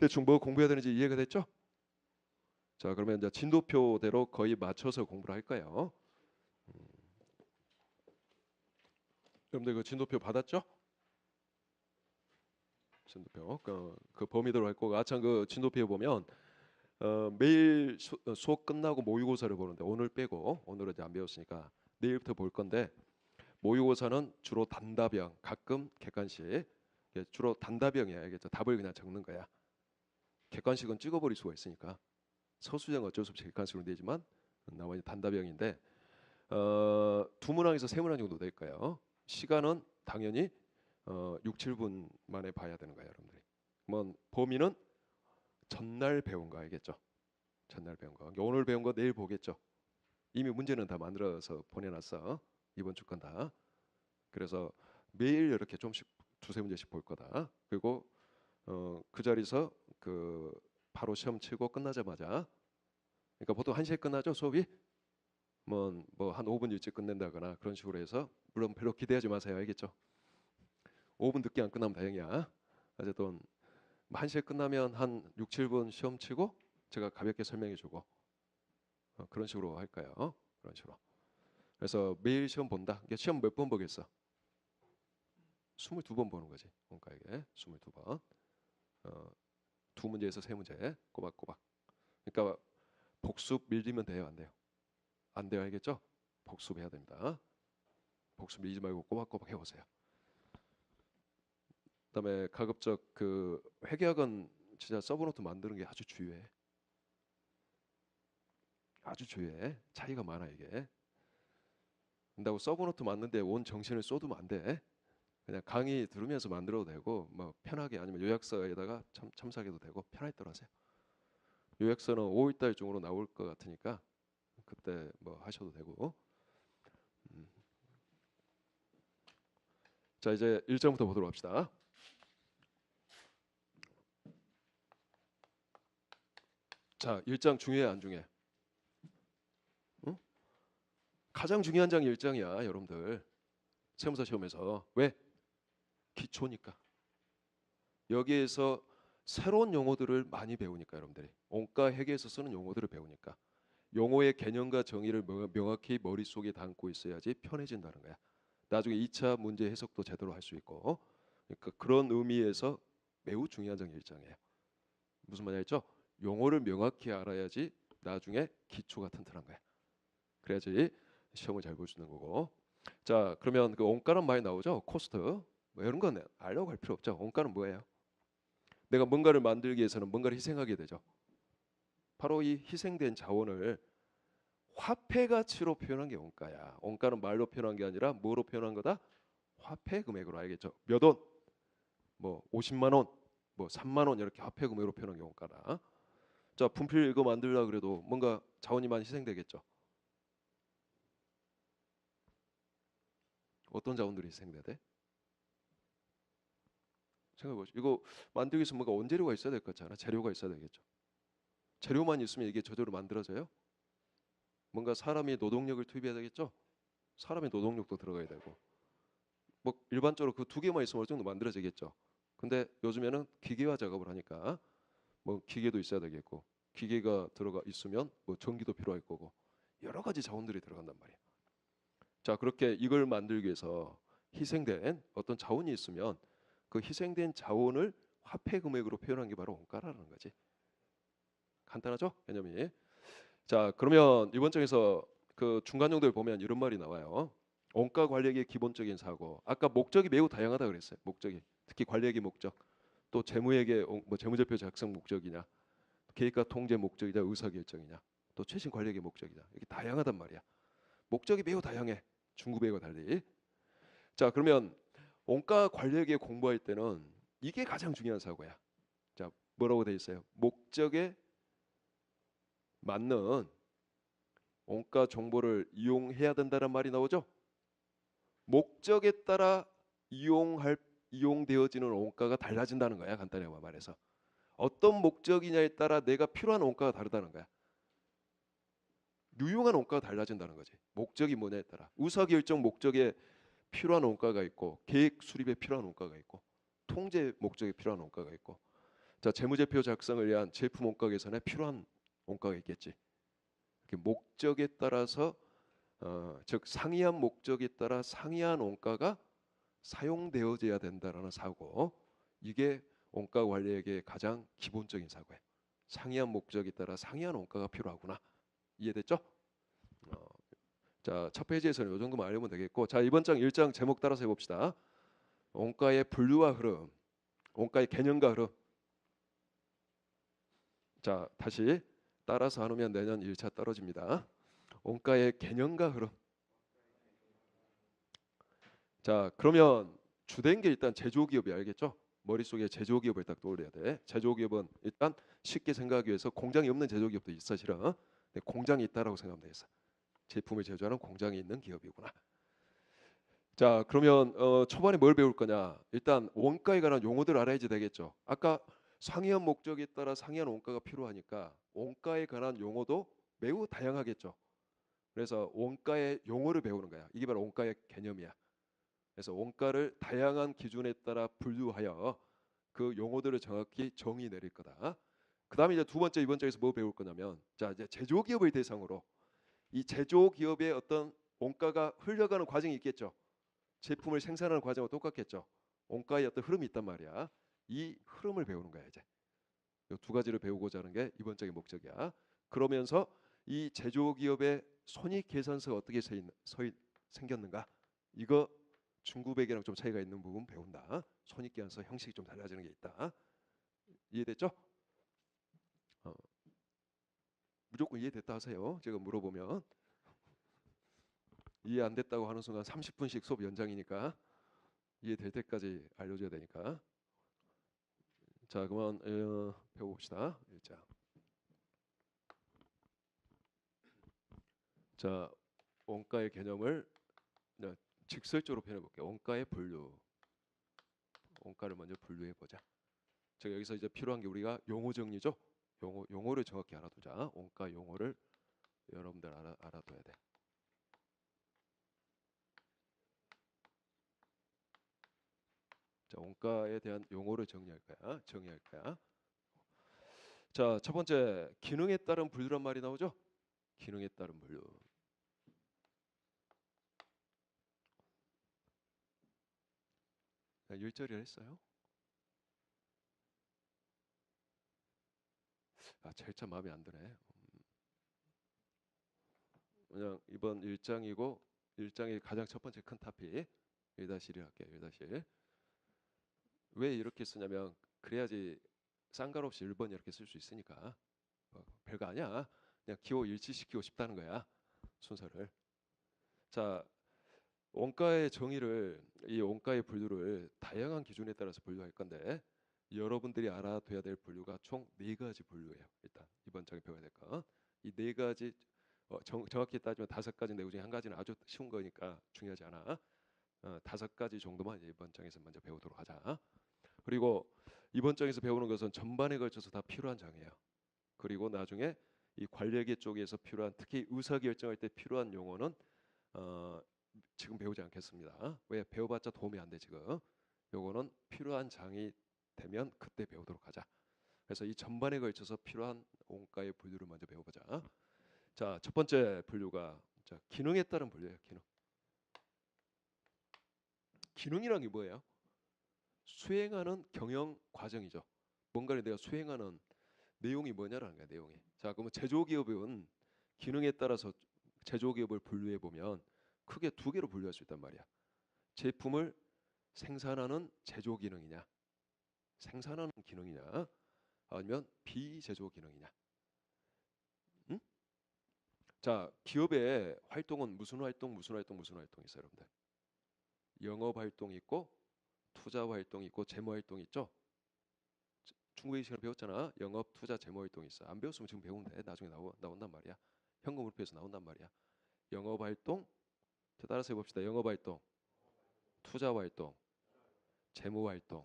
대충 뭐 공부해야 되는지 이해가 됐죠? 자, 그러면 이제 진도표대로 거의 맞춰서 공부를 할 거예요. 여러분들 그 진도표 받았죠? 진도표 그 범위대로 할 거고, 아참 그 진도표에 보면 매일 수업 끝나고 모의고사를 보는데, 오늘 빼고, 오늘은 이제 안 배웠으니까 내일부터 볼 건데, 모의고사는 주로 단답형, 가끔 객관식. 이게 주로 단답형이야. 알겠죠? 답을 그냥 적는 거야. 객관식은 찍어버릴 수가 있으니까. 서술형 어쩔 수 없이 객관식으로 내지만 나머지 단답형인데, 2문항에서 3문항 정도 될 거예요. 시간은 당연히 6, 7분 만에 봐야 되는 거예요, 여러분들이. 뭐 범위는 전날 배운 거 알겠죠? 전날 배운 거. 그러니까 오늘 배운 거 내일 보겠죠? 이미 문제는 다 만들어서 보내놨어. 이번 주 건 다. 그래서 매일 이렇게 좀씩 두세 문제씩 볼 거다. 그리고 그 자리에서 그 바로 시험 치고 끝나자마자, 그러니까 보통 1시에 끝나죠 수업이. 뭐 한 5분 일찍 끝낸다거나 그런 식으로 해서, 물론 별로 기대하지 마세요. 알겠죠? 5분 늦게 안 끝나면 다행이야. 어쨌든 1시에 끝나면 한 6, 7분 시험 치고 제가 가볍게 설명해 주고, 그런 식으로 할까요? 그런 식으로. 그래서 매일 시험 본다. 이게 시험 몇 번 보겠어? 22번 보는 거지. 원가에게 22번. 두 문제에서 세 문제 꼬박꼬박. 그러니까 복습 밀리면 돼요, 안 돼요? 안 돼요, 알겠죠? 복습해야 됩니다. 복습 밀지 말고 꼬박꼬박 해보세요. 그다음에 가급적 그 회계학은 진짜 서브노트 만드는 게 아주 중요해. 아주 중요해. 차이가 많아 이게. 근다고 서브노트 만드는데 온 정신을 쏟으면 안 돼. 그냥 강의 들으면서 만들어도 되고, 뭐 편하게, 아니면 요약서에다가 참작해도 되고, 편하게 따라 하세요. 요약서는 5월달 중으로 나올 것 같으니까 그때 뭐 하셔도 되고. 자, 이제 1장부터 보도록 합시다. 자, 1장 중요해 안 중요해? 응? 가장 중요한 장이 1장이야 여러분들. 세무사 시험에서. 왜? 기초니까. 여기에서 새로운 용어들을 많이 배우니까, 여러분들이 원가 회계에서 쓰는 용어들을 배우니까 용어의 개념과 정의를 명확히 머릿속에 담고 있어야지 편해진다는 거야. 나중에 2차 문제 해석도 제대로 할 수 있고. 그러니까 그런 의미에서 매우 중요한 장 1장이에요. 무슨 말이죠? 용어를 명확히 알아야지 나중에 기초가 튼튼한 거야. 그래야지 시험을 잘 볼 수 있는 거고. 자, 그러면 그 원가는 많이 나오죠. 코스트 뭐 이런 건 알려고 할 필요 없죠. 원가는 뭐예요? 내가 뭔가를 만들기 위해서는 뭔가를 희생하게 되죠. 바로 이 희생된 자원을 화폐 가치로 표현한 게 원가야. 원가는 말로 표현한 게 아니라 뭐로 표현한 거다? 화폐 금액으로. 알겠죠? 몇 원, 뭐 50만 원, 뭐 3만 원, 이렇게 화폐 금액으로 표현한 게 원가다. 자, 분필 이거 만들려 그래도 뭔가 자원이 많이 희생되겠죠. 어떤 자원들이 희생돼야 돼? 생각해보죠. 이거 만들기 위해서 뭔가 원재료가 있어야 될 것 같잖아. 재료가 있어야 되겠죠. 재료만 있으면 이게 저절로 만들어져요? 뭔가 사람이 노동력을 투입해야 되겠죠. 사람의 노동력도 들어가야 되고, 뭐 일반적으로 그 두 개만 있으면 어느 정도 만들어지겠죠. 근데 요즘에는 기계화 작업을 하니까 뭐 기계도 있어야 되겠고, 기계가 들어가 있으면 뭐 전기도 필요할 거고, 여러 가지 자원들이 들어간단 말이야. 자, 그렇게 이걸 만들기 위해서 희생된 어떤 자원이 있으면 그 희생된 자원을 화폐 금액으로 표현한 게 바로 원가라는 거지. 간단하죠? 개념이. 자, 그러면 이번 장에서 그 중간 정도를 보면 이런 말이 나와요. 원가 관리의 기본적인 사고. 아까 목적이 매우 다양하다 그랬어요. 목적이. 특히 관리의 목적. 또 재무회계 뭐 재무제표 작성 목적이냐, 계획과 통제 목적이냐, 의사결정이냐, 또 최신 관리의 목적이냐. 이게 다양하단 말이야. 목적이 매우 다양해. 중급회계와 달리. 자, 그러면 원가 관리회계 공부할 때는 이게 가장 중요한 사고야. 자, 뭐라고 돼 있어요? 목적에 맞는 원가 정보를 이용해야 된다는 말이 나오죠. 목적에 따라 이용되어지는 원가가 달라진다는 거야. 간단히 말해서 어떤 목적이냐에 따라 내가 필요한 원가가 다르다는 거야. 유용한 원가가 달라진다는 거지. 목적이 뭐냐에 따라 의사결정 목적에 필요한 원가가 있고, 계획 수립에 필요한 원가가 있고, 통제 목적에 필요한 원가가 있고, 자, 재무제표 작성을 위한 제품 원가 계산에 필요한 원가가 있겠지. 이렇게 목적에 따라서 즉 상이한 목적에 따라 상이한 원가가 사용되어져야 된다라는 사고. 이게 원가 관리에게 가장 기본적인 사고예요. 상이한 목적에 따라 상이한 원가가 필요하구나. 이해됐죠? 자, 첫 페이지에서는 이 정도만 알면 되겠고, 자, 이번 장 1장 제목 따라서 해봅시다. 원가의 분류와 흐름, 원가의 개념과 흐름. 자, 다시 따라서 안 오면 내년 1차 떨어집니다. 원가의 개념과 흐름. 자, 그러면 주된 게 일단 제조기업이, 알겠죠? 머릿속에 제조기업을 딱 떠올려야 돼. 제조기업은 일단 쉽게 생각하기 위해서 공장이 없는 제조기업도 있어 실은. 근데 공장이 있다라고 생각하면 되겠어. 제품을 제조하는 공장이 있는 기업이구나. 자, 그러면 초반에 뭘 배울 거냐? 일단 원가에 관한 용어들 알아야지 되겠죠. 아까 상이한 목적에 따라 상이한 원가가 필요하니까 원가에 관한 용어도 매우 다양하겠죠. 그래서 원가의 용어를 배우는 거야. 이게 바로 원가의 개념이야. 그래서 원가를 다양한 기준에 따라 분류하여 그 용어들을 정확히 정의 내릴 거다. 그다음에 이제 두 번째 이번 장에서 뭐 배울 거냐면, 자 이제 제조기업을 대상으로 이 제조기업의 어떤 원가가 흘러가는 과정이 있겠죠. 제품을 생산하는 과정과 똑같겠죠. 원가의 어떤 흐름이 있단 말이야. 이 흐름을 배우는 거야 이제. 이 두 가지를 배우고자 하는 게 이번 장의 목적이야. 그러면서 이 제조기업의 손익계산서가 어떻게 생겼는가, 이거 중구백이랑 좀 차이가 있는 부분 배운다. 손익계산서 형식이 좀 달라지는 게 있다. 이해됐죠? 어, 무조건 이해됐다 하세요. 제가 물어보면 이해 안 됐다고 하는 순간 30분씩 수업 연장이니까 이해될 때까지 알려줘야 되니까. 자, 그만 배워봅시다. 자, 원가의 개념을 직설적으로 표현해 볼게요. 원가의 분류. 원가를 먼저 분류해 보자. 제가 여기서 이제 필요한 게 우리가 용어 정리죠. 용어를 정확히 알아두자. 원가 용어를 여러분들 알아둬야 돼. 자, 원가에 대한 용어를 정리할 거야. 자, 첫 번째 기능에 따른 분류란 말이 나오죠. 기능에 따른 분류. 일절이라 했어요. 절차 마음에 안 드네. 그냥 이번 1장이고 1장의 가장 첫 번째 큰 토픽 1-1을 할게요. 1-1. 왜 이렇게 쓰냐면 그래야지 쌍갈 없이 1번 이렇게 쓸 수 있으니까. 별거 아니야. 그냥 기호 일치시키고 싶다는 거야. 순서를. 자, 원가의 정의를, 이 원가의 분류를 다양한 기준에 따라서 분류할 건데 여러분들이 알아둬야 될 분류가 총 4가지 분류예요. 일단 이번 장에 배워야 될 거. 이 4가지 정확히 따지면 5가지 내용 중에 한 가지는 아주 쉬운 거니까 중요하지 않아. 5가지 정도만 이번 장에서 먼저 배우도록 하자. 그리고 이번 장에서 배우는 것은 전반에 걸쳐서 다 필요한 장이에요. 그리고 나중에 이 관리회계 쪽에서 필요한, 특히 의사결정할 때 필요한 용어는 지금 배우지 않겠습니다. 왜? 배워봤자 도움이 안 돼 지금. 요거는 필요한 장이 되면 그때 배우도록 하자. 그래서 이 전반에 걸쳐서 필요한 원가의 분류를 먼저 배워보자. 자, 첫 번째 분류가 기능에 따른 분류예요. 기능이란 게 뭐예요? 수행하는 경영 과정이죠. 뭔가를 내가 수행하는 내용이 뭐냐라는 거야. 내용이. 자, 그러면 제조기업은 기능에 따라서 제조기업을 분류해 보면 크게 2개로 분류할 수 있단 말이야. 제품을 생산하는 제조 기능이냐, 생산하는 기능이냐, 아니면 비제조 기능이냐. 응? 자, 기업의 활동은 무슨 활동 있어요, 여러분들? 영업 활동이 있고, 투자 활동이 있고, 재무 활동이 있죠. 중국의 시간에 배웠잖아. 영업, 투자, 재무 활동이 있어. 안 배웠으면 지금 배우면 돼. 나중에 나온단 말이야. 현금 화폐에서 나온단 말이야. 영업 활동, 자, 따라서 해봅시다. 영업 활동, 투자 활동, 재무 활동.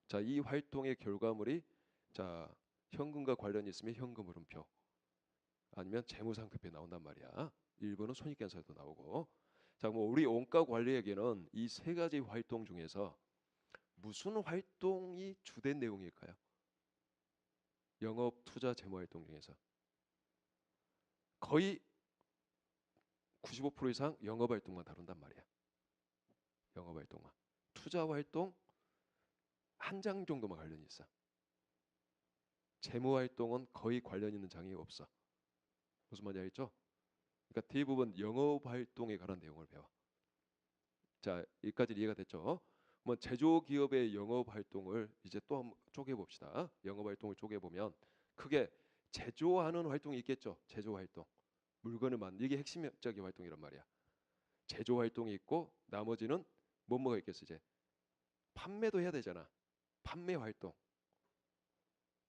자, 이 활동의 결과물이 자 현금과 관련이 있으면 현금 흐름표, 아니면 재무상태표에 나온단 말이야. 일부는 손익계산서에도 나오고. 자, 뭐 우리 원가 관리에게는 이 3가지 활동 중에서 무슨 활동이 주된 내용일까요? 영업, 투자, 재무 활동 중에서 거의 95% 이상 영업 활동만 다룬단 말이야. 영업 활동만. 투자 활동 한 장 정도만 관련이 있어. 재무 활동은 거의 관련 있는 장이 없어. 무슨 말인지 알겠죠? 그러니까 대부분 영업 활동에 관한 내용을 배워. 자, 여기까지 이해가 됐죠? 뭐 제조 기업의 영업 활동을 이제 또 한번 쪼개 봅시다. 영업 활동을 쪼개 보면 크게 제조하는 활동이 있겠죠. 제조 활동. 물건을 만든, 이게 핵심적인 활동이란 말이야. 제조 활동이 있고, 나머지는 뭐가 있겠어 이제. 판매도 해야 되잖아. 판매 활동.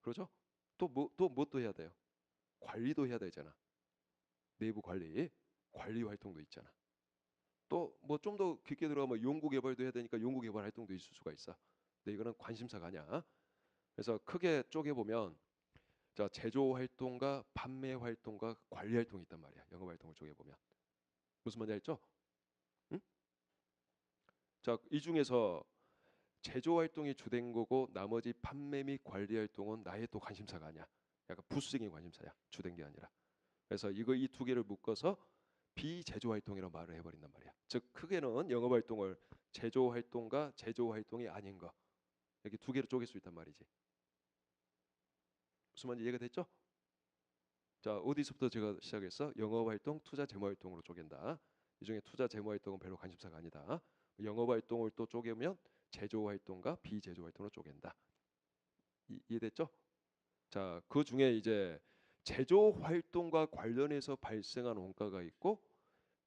그렇죠? 또 해야 돼요. 관리도 해야 되잖아. 내부 관리 활동도 있잖아. 또 뭐 좀 더 깊게 들어가면 연구 개발도 해야 되니까 연구 개발 활동도 있을 수가 있어. 근데 이거는 관심사가 아니야. 그래서 크게 쪼개 보면 자, 제조 활동과 판매 활동과 관리 활동이 있단 말이야. 영업 활동을 쪼개 보면 무슨 말인지 알죠? 응? 자, 이 중에서 제조 활동이 주된 거고 나머지 판매 및 관리 활동은 나의 또 관심사가 아니야. 약간 부수적인 관심사야. 주된 게 아니라. 그래서 이거 이 두 개를 묶어서 비제조 활동이라고 말을 해버린단 말이야. 즉 크게는 영업 활동을 제조 활동과 제조 활동이 아닌 거 이렇게 두 개로 쪼갤 수 있단 말이지. 무슨 말인지 이해가 됐죠? 자, 어디서부터 제가 시작했어? 영업 활동, 투자 재무 활동으로 쪼갠다. 이 중에 투자 재무 활동은 별로 관심사가 아니다. 영업 활동을 또 쪼개면 제조 활동과 비제조 활동으로 쪼갠다. 이해됐죠? 자, 그 중에 이제 제조 활동과 관련해서 발생한 원가가 있고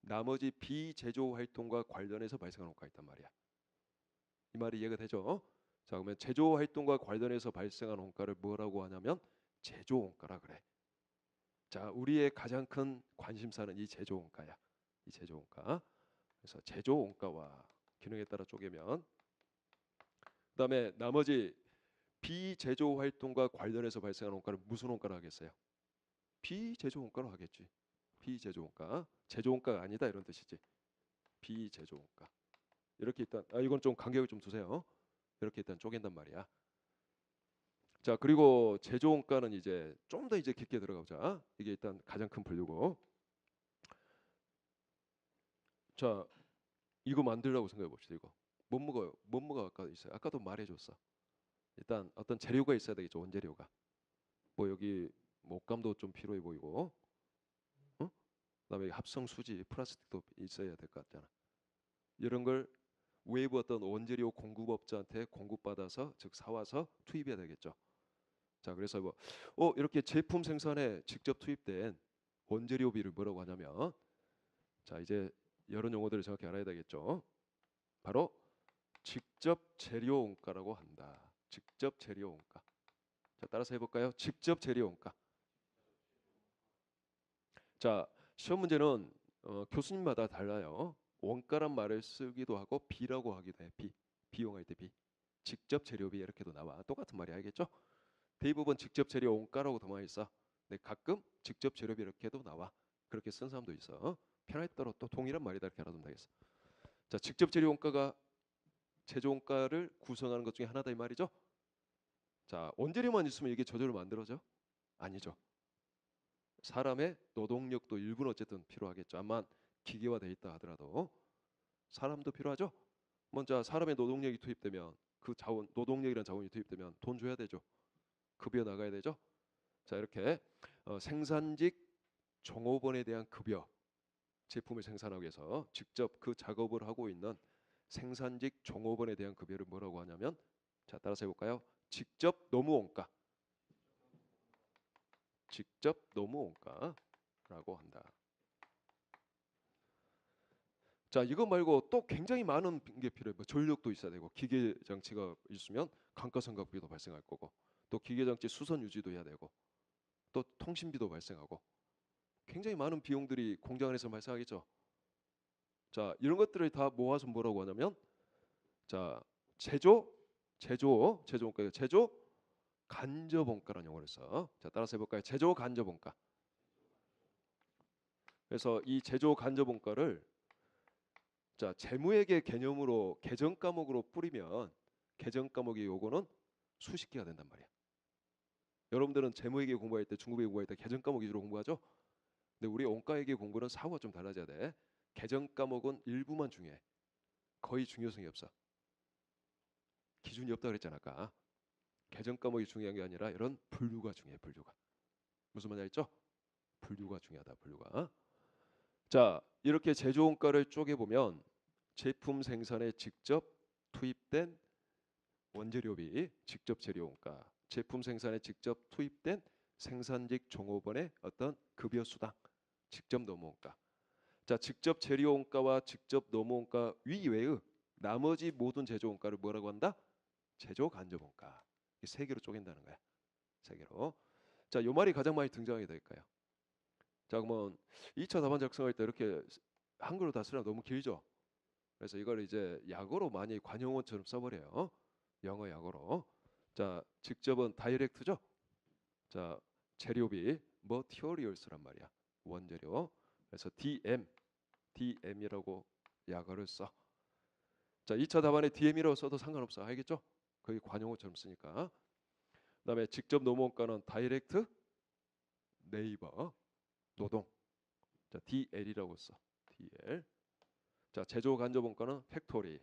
나머지 비제조 활동과 관련해서 발생한 원가가 있단 말이야. 이 말이 이해가 되죠? 자, 그러면 제조 활동과 관련해서 발생한 원가를 뭐라고 하냐면 제조 원가라 그래. 자, 우리의 가장 큰 관심사는 이 제조 원가야. 이 제조 원가. 그래서 제조 원가와 기능에 따라 쪼개면 그다음에 나머지 비제조 활동과 관련해서 발생하는 원가를 무슨 원가로 하겠어요? 비제조 원가로 하겠지. 비제조 원가. 제조 원가가 아니다 이런 뜻이지. 비제조 원가. 이렇게 일단 이건 좀 간격을 좀 두세요. 이렇게 일단 쪼갠단 말이야. 자, 그리고 제조 원가는 이제 좀 더 이제 깊게 들어가보자. 이게 일단 가장 큰 분류고. 자, 이거 만들라고 생각해 봅시다. 이거 뭐가 아까 있어요. 아까도 말해줬어. 일단 어떤 재료가 있어야 되겠죠. 원재료가. 뭐 여기 목감도 좀 필요해 보이고, 어? 그다음에 합성 수지, 플라스틱도 있어야 될 것 같잖아. 이런 걸 외부 어떤 원재료 공급업자한테 공급받아서 즉 사와서 투입해야 되겠죠. 자, 그래서 뭐 이렇게 제품 생산에 직접 투입된 원재료비를 뭐라고 하냐면 자, 이제 이런 용어들을 정확히 알아야 되겠죠. 바로 직접 재료 원가라고 한다. 직접 재료 원가. 자, 따라서 해볼까요? 직접 재료 원가. 자, 시험 문제는 교수님마다 달라요. 원가란 말을 쓰기도 하고 비라고 하기도 해. 비용할 때 비. 직접 재료비 이렇게도 나와. 똑같은 말이 알겠죠? 대부분 직접 재료 원가라고 더 많이 써. 근데 가끔 직접 재료비 이렇게도 나와. 그렇게 쓴 사람도 있어. 편할 대로 또 동일한 말이다 이렇게 알아두면 되겠어. 자, 직접 재료 원가가 제조 원가를 구성하는 것 중에 하나다 이 말이죠. 자, 원재료만 있으면 이게 저절로 만들어져? 아니죠. 사람의 노동력도 일부는 어쨌든 필요하겠죠. 아마 기계화돼 있다 하더라도 사람도 필요하죠. 먼저 사람의 노동력이 투입되면 그 자원, 노동력이라는 자원이 투입되면 돈 줘야 되죠. 급여 나가야 되죠. 자, 이렇게 생산직 종업원에 대한 급여, 제품을 생산하기 위해서 직접 그 작업을 하고 있는 생산직 종업원에 대한 급여를 뭐라고 하냐면 자, 따라서 해볼까요? 직접 노무원가. 직접 노무원가라고 한다. 자, 이거 말고 또 굉장히 많은 게 필요해. 뭐 전력도 있어야 되고 기계 장치가 있으면 감가상각비도 발생할 거고 또 기계 장치 수선 유지도 해야 되고 또 통신비도 발생하고 굉장히 많은 비용들이 공장 안에서 발생하겠죠. 자, 이런 것들을 다 모아서 뭐라고 하냐면 자, 제조 간접원가라는 용어를 써. 자, 따라서 해볼까요? 제조 간접원가. 그래서 이 제조 간접원가를 자, 재무회계 개념으로 계정 과목으로 뿌리면 계정 과목이 요거는 수십 개가 된단 말이야. 여러분들은 재무회계 공부할 때 중국회 공부할 때 계정 과목 위주로 공부하죠. 근데 우리 원가회계 공부는 사고가 좀 달라져야 돼. 계정 과목은 일부만 중요해. 거의 중요성이 없어. 기준이 없다 그랬잖아 아까. 계정 과목이 중요한 게 아니라 이런 분류가 중요해. 분류가. 무슨 말인지 알죠? 분류가 중요하다. 분류가. 자, 이렇게 제조 원가를 쪼개 보면 제품 생산에 직접 투입된 원재료비, 직접 재료 원가, 제품 생산에 직접 투입된 생산직 종업원의 어떤 급여 수당, 직접 노무 원가. 자, 직접 재료 원가와 직접 노무 원가 위외의 나머지 모든 제조 원가를 뭐라고 한다? 제조 간접 원가. 이 세 개로 쪼갠다는 거야. 세 개로. 자, 요 말이 가장 많이 등장하게 될까요? 자, 그러면 2차 답안 작성할 때 이렇게 한글로 다 쓰려면 너무 길죠. 그래서 이걸 이제 약어로 많이 관용어처럼 써버려요. 영어 약어로. 자, 직접은 다이렉트죠. 자, 재료비 materials란 말이야. 원재료. 그래서 DM이라고 약어를 써. 자, 2차 답안에 DM이라고 써도 상관없어. 알겠죠? 거의 관용어처럼 쓰니까. 그다음에 직접 노무원가는 다이렉트 네이버 노동. 자, DL이라고 써. DL. 자, 제조 간접 원가는 팩토리.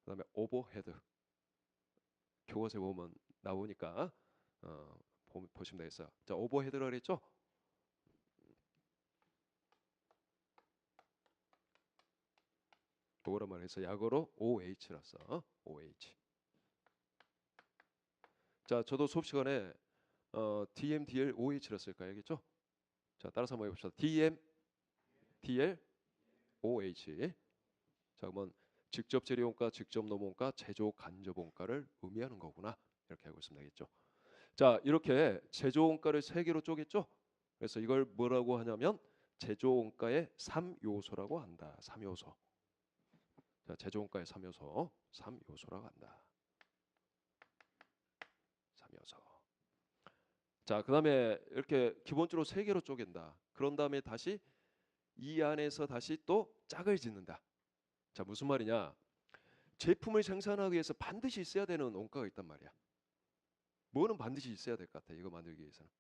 그다음에 오버헤드. 교과서에 보면 나오니까 보시면 되겠어요. 자, 오버헤드라 그랬죠? 그거란 말해서 약어로 OH라 써. OH. 자, 저도 수업 시간에 DM, DL, OH라 쓸까 알겠죠? 자, 따라서 한번 해봅시다. DM, DL, OH. 자, 그러면 직접 재료원가, 직접 노무원가, 제조 간접원가를 의미하는 거구나. 이렇게 알고 있으면 되겠죠. 자, 이렇게 제조원가를 세 개로 쪼갰죠. 그래서 이걸 뭐라고 하냐면 제조원가의 3요소라고 한다. 3요소. 자, 제조원가의 3요소. 3요소라고 한다. 3요소. 자, 그다음에 이렇게 기본적으로 세 개로 쪼갠다. 그런 다음에 다시 이 안에서 다시 또 짝을 짓는다. 자, 무슨 말이냐? 제품을 생산하기 위해서 반드시 있어야 되는 원가가 있단 말이야. 뭐는 반드시 있어야 될 것 같아. 이거 만들기 위해서는.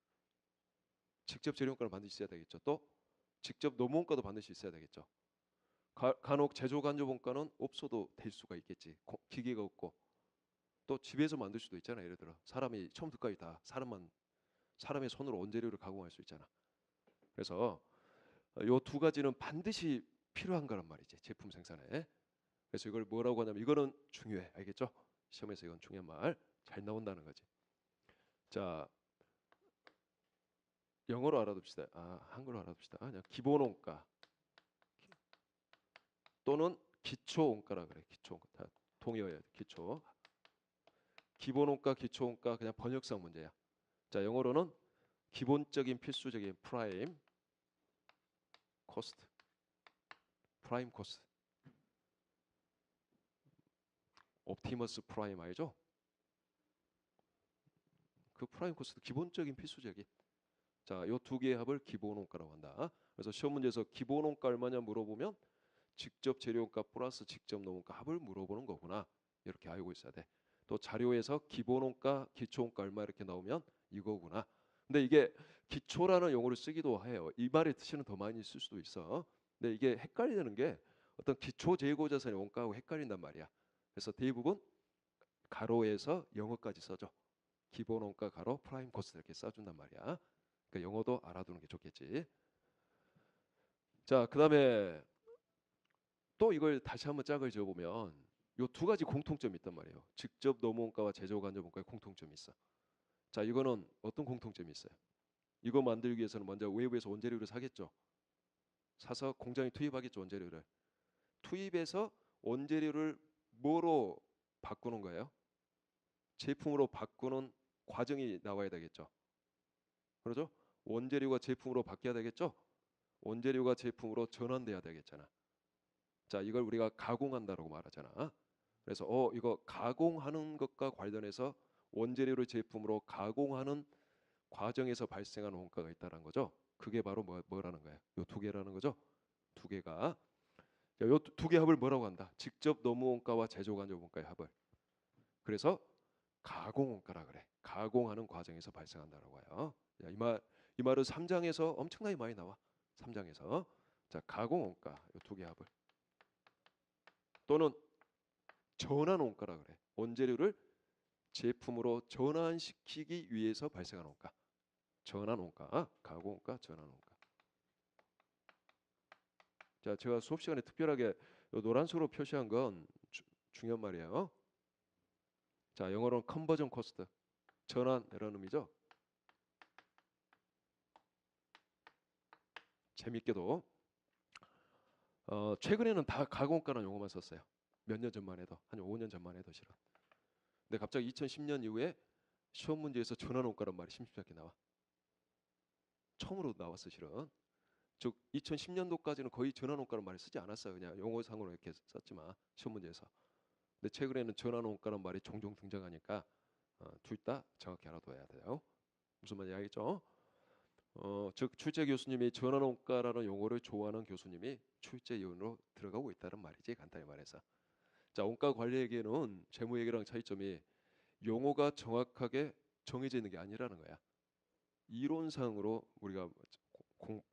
직접 재료원가는 반드시 있어야 되겠죠. 또 직접 노무원가도 반드시 있어야 되겠죠. 간혹 제조 간접 원가는 없어도 될 수가 있겠지. 기계가 없고 또 집에서 만들 수도 있잖아. 예를 들어 사람이 처음부터까지 다 사람의 손으로 원재료를 가공할 수 있잖아. 그래서 요 두 가지는 반드시 필요한 거란 말이지. 제품 생산에. 그래서 이걸 뭐라고 하냐면 이거는 중요해. 알겠죠? 시험에서 이건 중요한 말 잘 나온다는 거지. 자, 영어로 알아둡시다. 한글로 알아둡시다. 그냥 기본 원가 또는 기초 원가라 그래. 기초 원가 다 동의어야 돼. 기초. 기본 원가, 기초 원가 그냥 번역상 문제야. 자, 영어로는 기본적인 필수적인 프라임 코스트. 프라임 코스트. 옵티머스 프라임 알죠? 그 프라임 코스트 기본적인 필수적인. 자, 요 두 개의 합을 기본 원가라고 한다. 그래서 시험 문제에서 기본 원가 얼마냐 물어보면 직접 재료원가 플러스 직접 노무원가 합을 물어보는 거구나. 이렇게 알고 있어야 돼. 또 자료에서 기본 원가, 기초 원가 얼마 이렇게 나오면 이거구나. 근데 이게 기초라는 용어를 쓰기도 해요. 이 말의 뜻은 더 많이 쓸 수도 있어. 근데 이게 헷갈리는 게 어떤 기초 재고 자산의 원가하고 헷갈린단 말이야. 그래서 대부분 가로에서 영어까지 써줘. 기본 원가 가로 프라임 코스트 이렇게 써준단 말이야. 그러니까 영어도 알아두는 게 좋겠지. 자, 그다음에 또 이걸 다시 한번 짝을 지어보면 요 두 가지 공통점이 있단 말이에요. 직접 노무원가와 제조 간접 원가의 공통점이 있어. 자, 이거는 어떤 공통점이 있어요? 이거 만들기 위해서는 먼저 외부에서 원재료를 사겠죠. 사서 공장에 투입하겠죠. 원재료를 투입해서 원재료를 뭐로 바꾸는 거예요? 제품으로 바꾸는 과정이 나와야 되겠죠. 그렇죠? 원재료가 제품으로 바뀌어야 되겠죠. 원재료가 제품으로 전환돼야 되겠잖아. 자, 이걸 우리가 가공한다라고 말하잖아. 그래서 이거 가공하는 것과 관련해서 원재료를 제품으로 가공하는 과정에서 발생하는 원가가 있다는 거죠. 그게 바로 뭐라는 거예요? 요 두 개라는 거죠. 두 개가 요 두 개 합을 뭐라고 한다? 직접 노무 원가와 제조 간접 원가의 합을. 그래서 가공 원가라 그래. 가공하는 과정에서 발생한다라고 해요. 야, 이 말은 3장에서 엄청나게 많이 나와. 3장에서. 자, 가공 원가 요 두 개 합을. 또는 전환 원가라 그래. 원재료를 제품으로 전환시키기 위해서 발생하는 원가. 전환 원가, 가공 원가, 전환 원가. 자, 제가 수업 시간에 특별하게 노란색으로 표시한 건 중요한 말이에요. 자, 영어로는 컨버전 코스트, 전환이라는 의미죠. 재밌게도 최근에는 다 가공가라는 용어만 썼어요. 몇 년 전만 해도 한 5년 전만 해도 실은. 근데 갑자기 2010년 이후에 시험 문제에서 전환 원가란 말이 심심찮게 나와. 처음으로 나왔어 실은. 즉 2010년도까지는 거의 전환 원가란 말을 쓰지 않았어요. 그냥 용어상으로 이렇게 썼지만 시험 문제에서. 근데 최근에는 전환 원가란 말이 종종 등장하니까 둘 다 정확히 알아둬야 돼요. 무슨 말인지 알겠죠? 즉 출제 교수님이 전환원가라는 용어를 좋아하는 교수님이 출제위원으로 들어가고 있다는 말이지, 간단히 말해서. 자, 원가 관리에게는 재무회계랑 차이점이 용어가 정확하게 정해져 있는 게 아니라는 거야. 이론상으로 우리가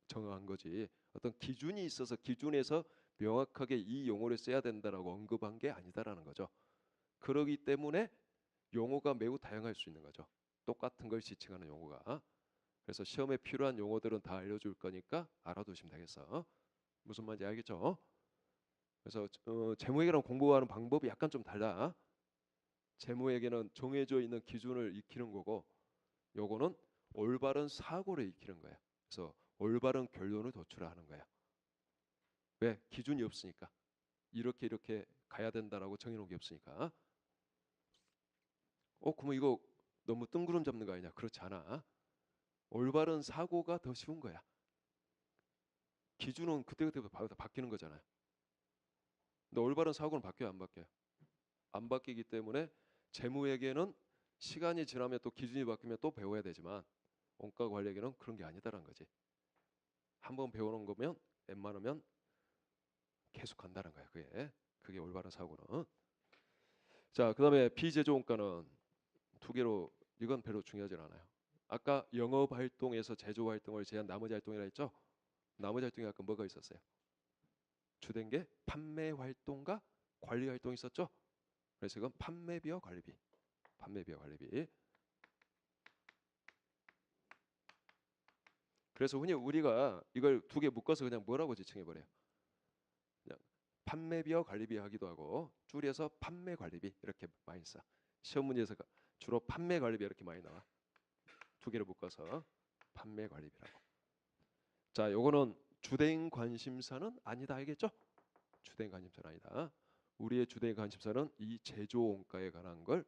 정한 거지, 어떤 기준이 있어서 기준에서 명확하게 이 용어를 써야 된다라고 언급한 게 아니다라는 거죠. 그러기 때문에 용어가 매우 다양할 수 있는 거죠. 똑같은 걸 지칭하는 용어가. 그래서 시험에 필요한 용어들은 다 알려줄 거니까 알아두시면 되겠어. 무슨 말인지 알겠죠? 그래서 재무회계랑 공부하는 방법이 약간 좀 달라. 재무회계는 정해져 있는 기준을 익히는 거고, 요거는 올바른 사고를 익히는 거야. 그래서 올바른 결론을 도출하는 거야. 왜? 기준이 없으니까. 이렇게 가야 된다라고 정해놓은 게 없으니까. 그러면 이거 너무 뜬구름 잡는 거 아니냐? 그렇지 않아. 올바른 사고가 더 쉬운 거야. 기준은 그때그때 바뀌는 거잖아요. 근데 올바른 사고는 바뀌어요, 안 바뀌어요? 안 바뀌기 때문에 재무회계는 시간이 지나면 또 기준이 바뀌면 또 배워야 되지만 원가 관리에게는 그런 게 아니다라는 거지. 한번 배워놓은 거면 웬만하면 계속 간다는 거야. 그게 올바른 사고는. 자, 그다음에 비제조 원가는 두 개로, 이건 별로 중요하지 않아요. 아까 영업 활동에서 제조 활동을 제한 나머지 활동이라 했죠. 나머지 활동이 아까 뭐가 있었어요? 주된 게 판매 활동과 관리 활동이 있었죠. 그래서 이건 판매비와 관리비. 판매비와 관리비. 그래서 흔히 우리가 이걸 두 개 묶어서 그냥 뭐라고 지칭해 버려요. 그냥 판매비와 관리비 하기도 하고 줄여서 판매 관리비 이렇게 많이 써. 시험 문제에서 주로 판매 관리비 이렇게 많이 나와. 두 개를 묶어서 판매 관리비라고. 자, 요거는 주된 관심사는 아니다, 알겠죠? 주된 관심사는 아니다. 우리의 주된 관심사는 이 제조 원가에 관한 걸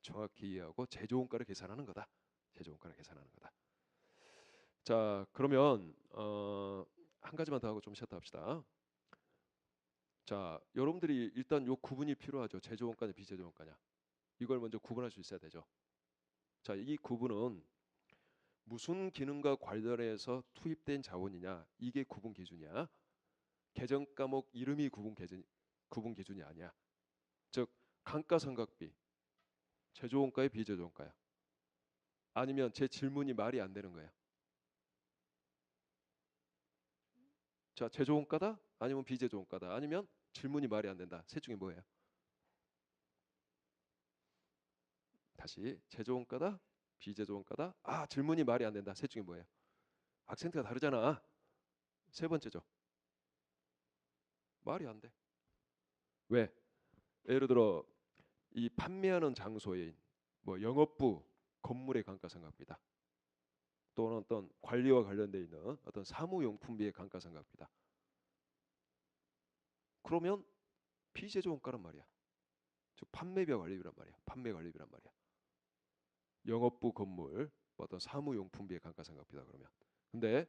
정확히 이해하고 제조 원가를 계산하는 거다. 제조 원가를 계산하는 거다. 자, 그러면 한 가지만 더 하고 좀 쉬었다 합시다. 자, 여러분들이 일단 요 구분이 필요하죠. 제조 원가냐 비제조 원가냐. 이걸 먼저 구분할 수 있어야 되죠. 자, 이 구분은 무슨 기능과 관련해서 투입된 자원이냐, 이게 구분 기준이야. 계정 과목 이름이 구분 기준이 아니야. 즉 감가상각비, 제조 원가야 비제조 원가야. 아니면 제 질문이 말이 안 되는 거야. 자, 제조 원가다? 아니면 비제조 원가다? 아니면 질문이 말이 안 된다. 셋 중에 뭐예요? 다시 제조 원가다? 비제조 원가다? 질문이 말이 안 된다. 셋 중에 뭐예요? 악센트가 다르잖아. 세 번째죠. 말이 안 돼. 왜? 예를 들어 이 판매하는 장소인 뭐 영업부 건물의 감가상각비다. 또는 어떤 관리와 관련돼 있는 어떤 사무용품비의 감가상각비다. 그러면 비제조 원가란 말이야. 즉 판매비와 관리비란 말이야. 판매 관리비란 말이야. 영업부 건물, 뭐 어떤 사무용품비의 감가상각비다 그러면. 근데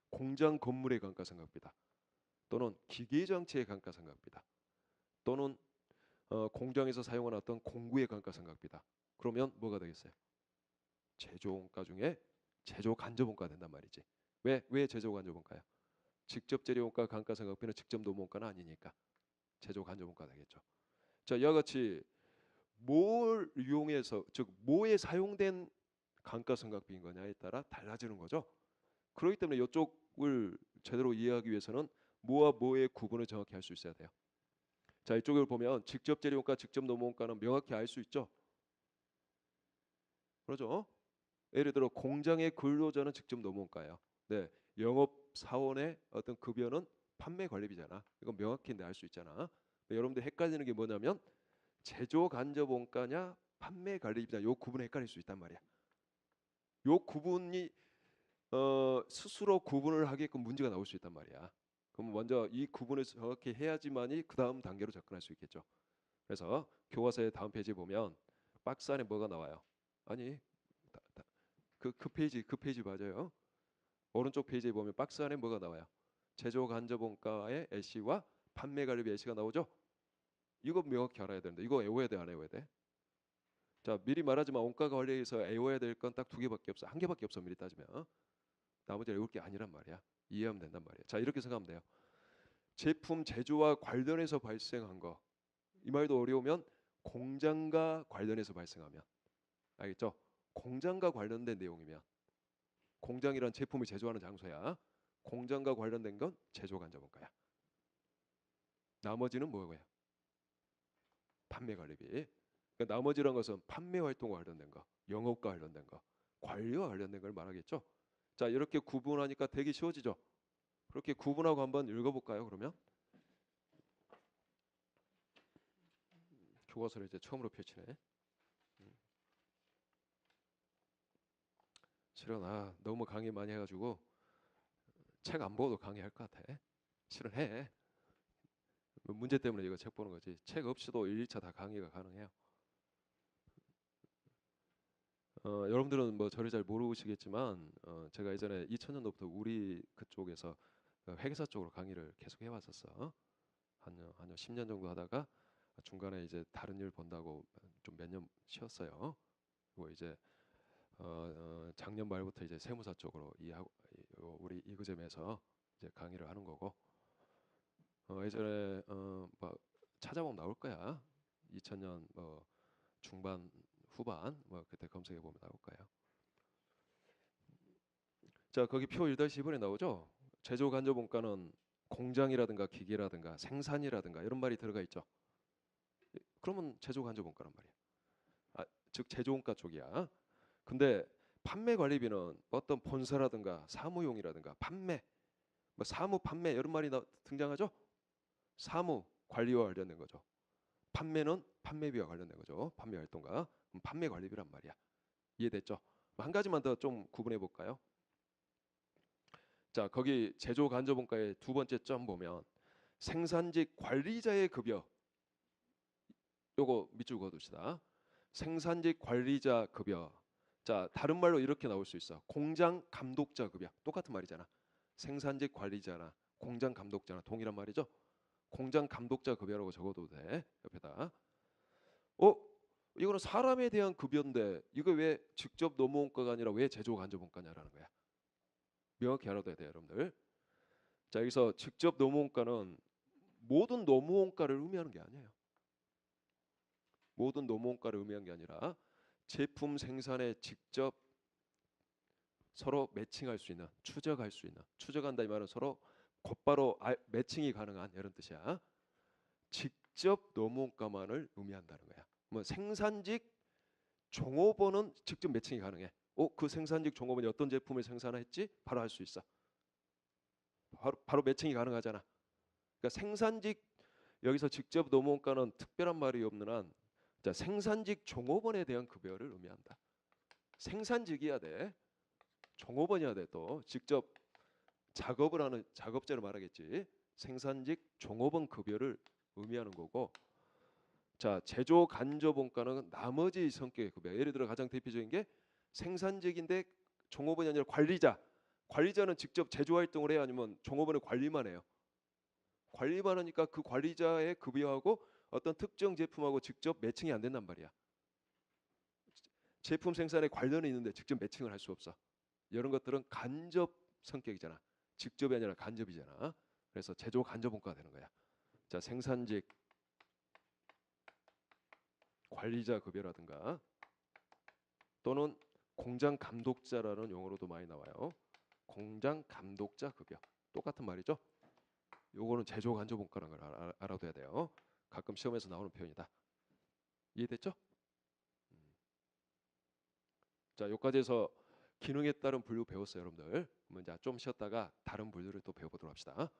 공장 건물의 감가상각비다. 또는 기계장치의 감가상각비다. 또는 공장에서 사용하는 어떤 공구의 감가상각비다. 그러면 뭐가 되겠어요? 제조원가 중에 제조간접원가가 된단 말이지. 왜 제조간접원가야? 직접 재료원가 감가상각비는 직접 노무원가는 아니니까 제조간접원가 되겠죠. 자, 이와 같이 뭘 이용해서, 즉 뭐에 사용된 감가상각비인 거냐에 따라 달라지는 거죠. 그렇기 때문에 이쪽을 제대로 이해하기 위해서는 뭐와 뭐의 구분을 정확히 할 수 있어야 돼요. 자, 이쪽을 보면 직접 재료원가, 직접 노무원가는 명확히 알 수 있죠. 그렇죠? 예를 들어 공장의 근로자는 직접 노무원가예요. 네, 영업 사원의 어떤 급여는 판매 관리비잖아. 이건 명확히 알 수 있잖아. 여러분들 헷갈리는 게 뭐냐면 제조 간접 원가냐 판매 관리비냐, 요 구분에 헷갈릴 수 있단 말이야. 요 구분이 스스로 구분을 하게끔 문제가 나올 수 있단 말이야. 그럼 먼저 이 구분을 정확히 해야지만이 그 다음 단계로 접근할 수 있겠죠. 그래서 교과서의 다음 페이지에 보면 박스 안에 뭐가 나와요? 아니, 그 페이지 맞아요. 오른쪽 페이지에 보면 박스 안에 뭐가 나와요? 제조 간접 원가의 LC와 판매 관리비 LC가 나오죠. 이거 명확히 알아야 되는데 이거 외워야 돼, 안 외워야 돼? 자, 미리 말하지만 원가 관리에서 외워야 될 건 딱 두 개밖에 없어. 한 개밖에 없어. 미리 따지면. 나머지 외울 게 아니란 말이야. 이해하면 된단 말이야. 자, 이렇게 생각하면 돼요. 제품 제조와 관련해서 발생한 거. 이 말도 어려우면 공장과 관련해서 발생하면. 알겠죠? 공장과 관련된 내용이면 공장이란 제품을 제조하는 장소야. 공장과 관련된 건 제조간접원가야. 나머지는 뭐고요? 판매관리비. 그러니까 나머지란 것은 판매 활동과 관련된 거, 영업과 관련된 거, 관리와 관련된 걸 말하겠죠. 자, 이렇게 구분하니까 되게 쉬워지죠. 그렇게 구분하고 한번 읽어볼까요? 그러면 교과서를 이제 처음으로 펼치네. 실은 너무 강의 많이 해가지고 책 안 보고도 강의할 것 같아. 실은 해. 문제 때문에 이거 책 보는 거지. 책 없이도 1, 2차 다 강의가 가능해요. 여러분들은 뭐 저를 잘 모르시겠지만 제가 예전에 2000년도부터 우리 그쪽에서 회계사 쪽으로 강의를 계속 해왔었어. 한 10년 정도 하다가 중간에 이제 다른 일 본다고 좀 몇 년 쉬었어요. 그리고 이제 작년 말부터 이제 세무사 쪽으로 우리 이그잼에서 이제 강의를 하는 거고 예전에 뭐 찾아보면 나올 거야. 2000년 뭐 중반 후반 뭐 그때 검색해 보면 나올 거예요. 자, 거기 표 1-1번에 나오죠. 제조 간접 원가는 공장이라든가 기계라든가 생산이라든가 이런 말이 들어가 있죠. 그러면 제조 간접 원가란 말이야. 즉 제조 원가 쪽이야. 근데 판매 관리비는 어떤 본사라든가 사무용이라든가 판매, 뭐 사무 판매 이런 말이 등장하죠. 사무 관리와 관련된 거죠. 판매는 판매비와 관련된 거죠. 판매 활동과 판매 관리비란 말이야. 이해됐죠? 한 가지만 더 좀 구분해 볼까요? 자, 거기 제조 간접 원가의 두 번째 점 보면 생산직 관리자의 급여. 요거 밑줄 그어둡시다. 생산직 관리자 급여. 자, 다른 말로 이렇게 나올 수 있어. 공장 감독자 급여. 똑같은 말이잖아. 생산직 관리자나 공장 감독자나 동일한 말이죠. 공장 감독자 급여라고 적어도 돼. 옆에다. 이거는 사람에 대한 급여인데 이거 왜 직접 노무원가가 아니라 왜 제조 간접 원가냐라는 거야. 명확히 알아둬야 돼요, 여러분들. 자, 여기서 직접 노무원가는 모든 노무원가를 의미하는 게 아니에요. 모든 노무원가를 의미한 게 아니라 제품 생산에 직접 서로 매칭할 수 있는, 추적할 수 있는, 추적한다 이 말은 서로 곧바로 매칭이 가능한 이런 뜻이야. 직접 노무원가만을 의미한다는 거야. 뭐 생산직 종업원은 직접 매칭이 가능해. 그 생산직 종업원이 어떤 제품을 생산했지? 바로 알 수 있어. 바로 매칭이 가능하잖아. 그러니까 생산직 여기서 직접 노무원가는 특별한 말이 없는 한 자, 생산직 종업원에 대한 급여를 의미한다. 생산직이어야 돼. 종업원이어야 돼. 또 직접 작업을 하는 작업자를 말하겠지. 생산직 종업원 급여를 의미하는 거고. 자, 제조 간접 원가는 나머지 성격의 급여. 예를 들어 가장 대표적인 게 생산직인데 종업원이 아니라 관리자. 관리자는 직접 제조 활동을 해야 아니면 종업원은 관리만 해요. 관리만 하니까 그 관리자의 급여하고 어떤 특정 제품하고 직접 매칭이 안 된단 말이야. 제품 생산에 관련이 있는데 직접 매칭을 할 수 없어. 이런 것들은 간접 성격이잖아. 직접이 아니라 간접이잖아. 그래서 제조 간접 원가가 되는 거야. 자, 생산직 관리자 급여라든가 또는 공장 감독자라는 용어로도 많이 나와요. 공장 감독자 급여. 똑같은 말이죠. 요거는 제조 간접 원가라는 걸 알아둬야 돼요. 가끔 시험에서 나오는 표현이다. 이해됐죠? 자, 여기까지 해서 기능에 따른 분류 배웠어요, 여러분들. 그러면 이제 좀 쉬었다가 다른 분류를 또 배워보도록 합시다.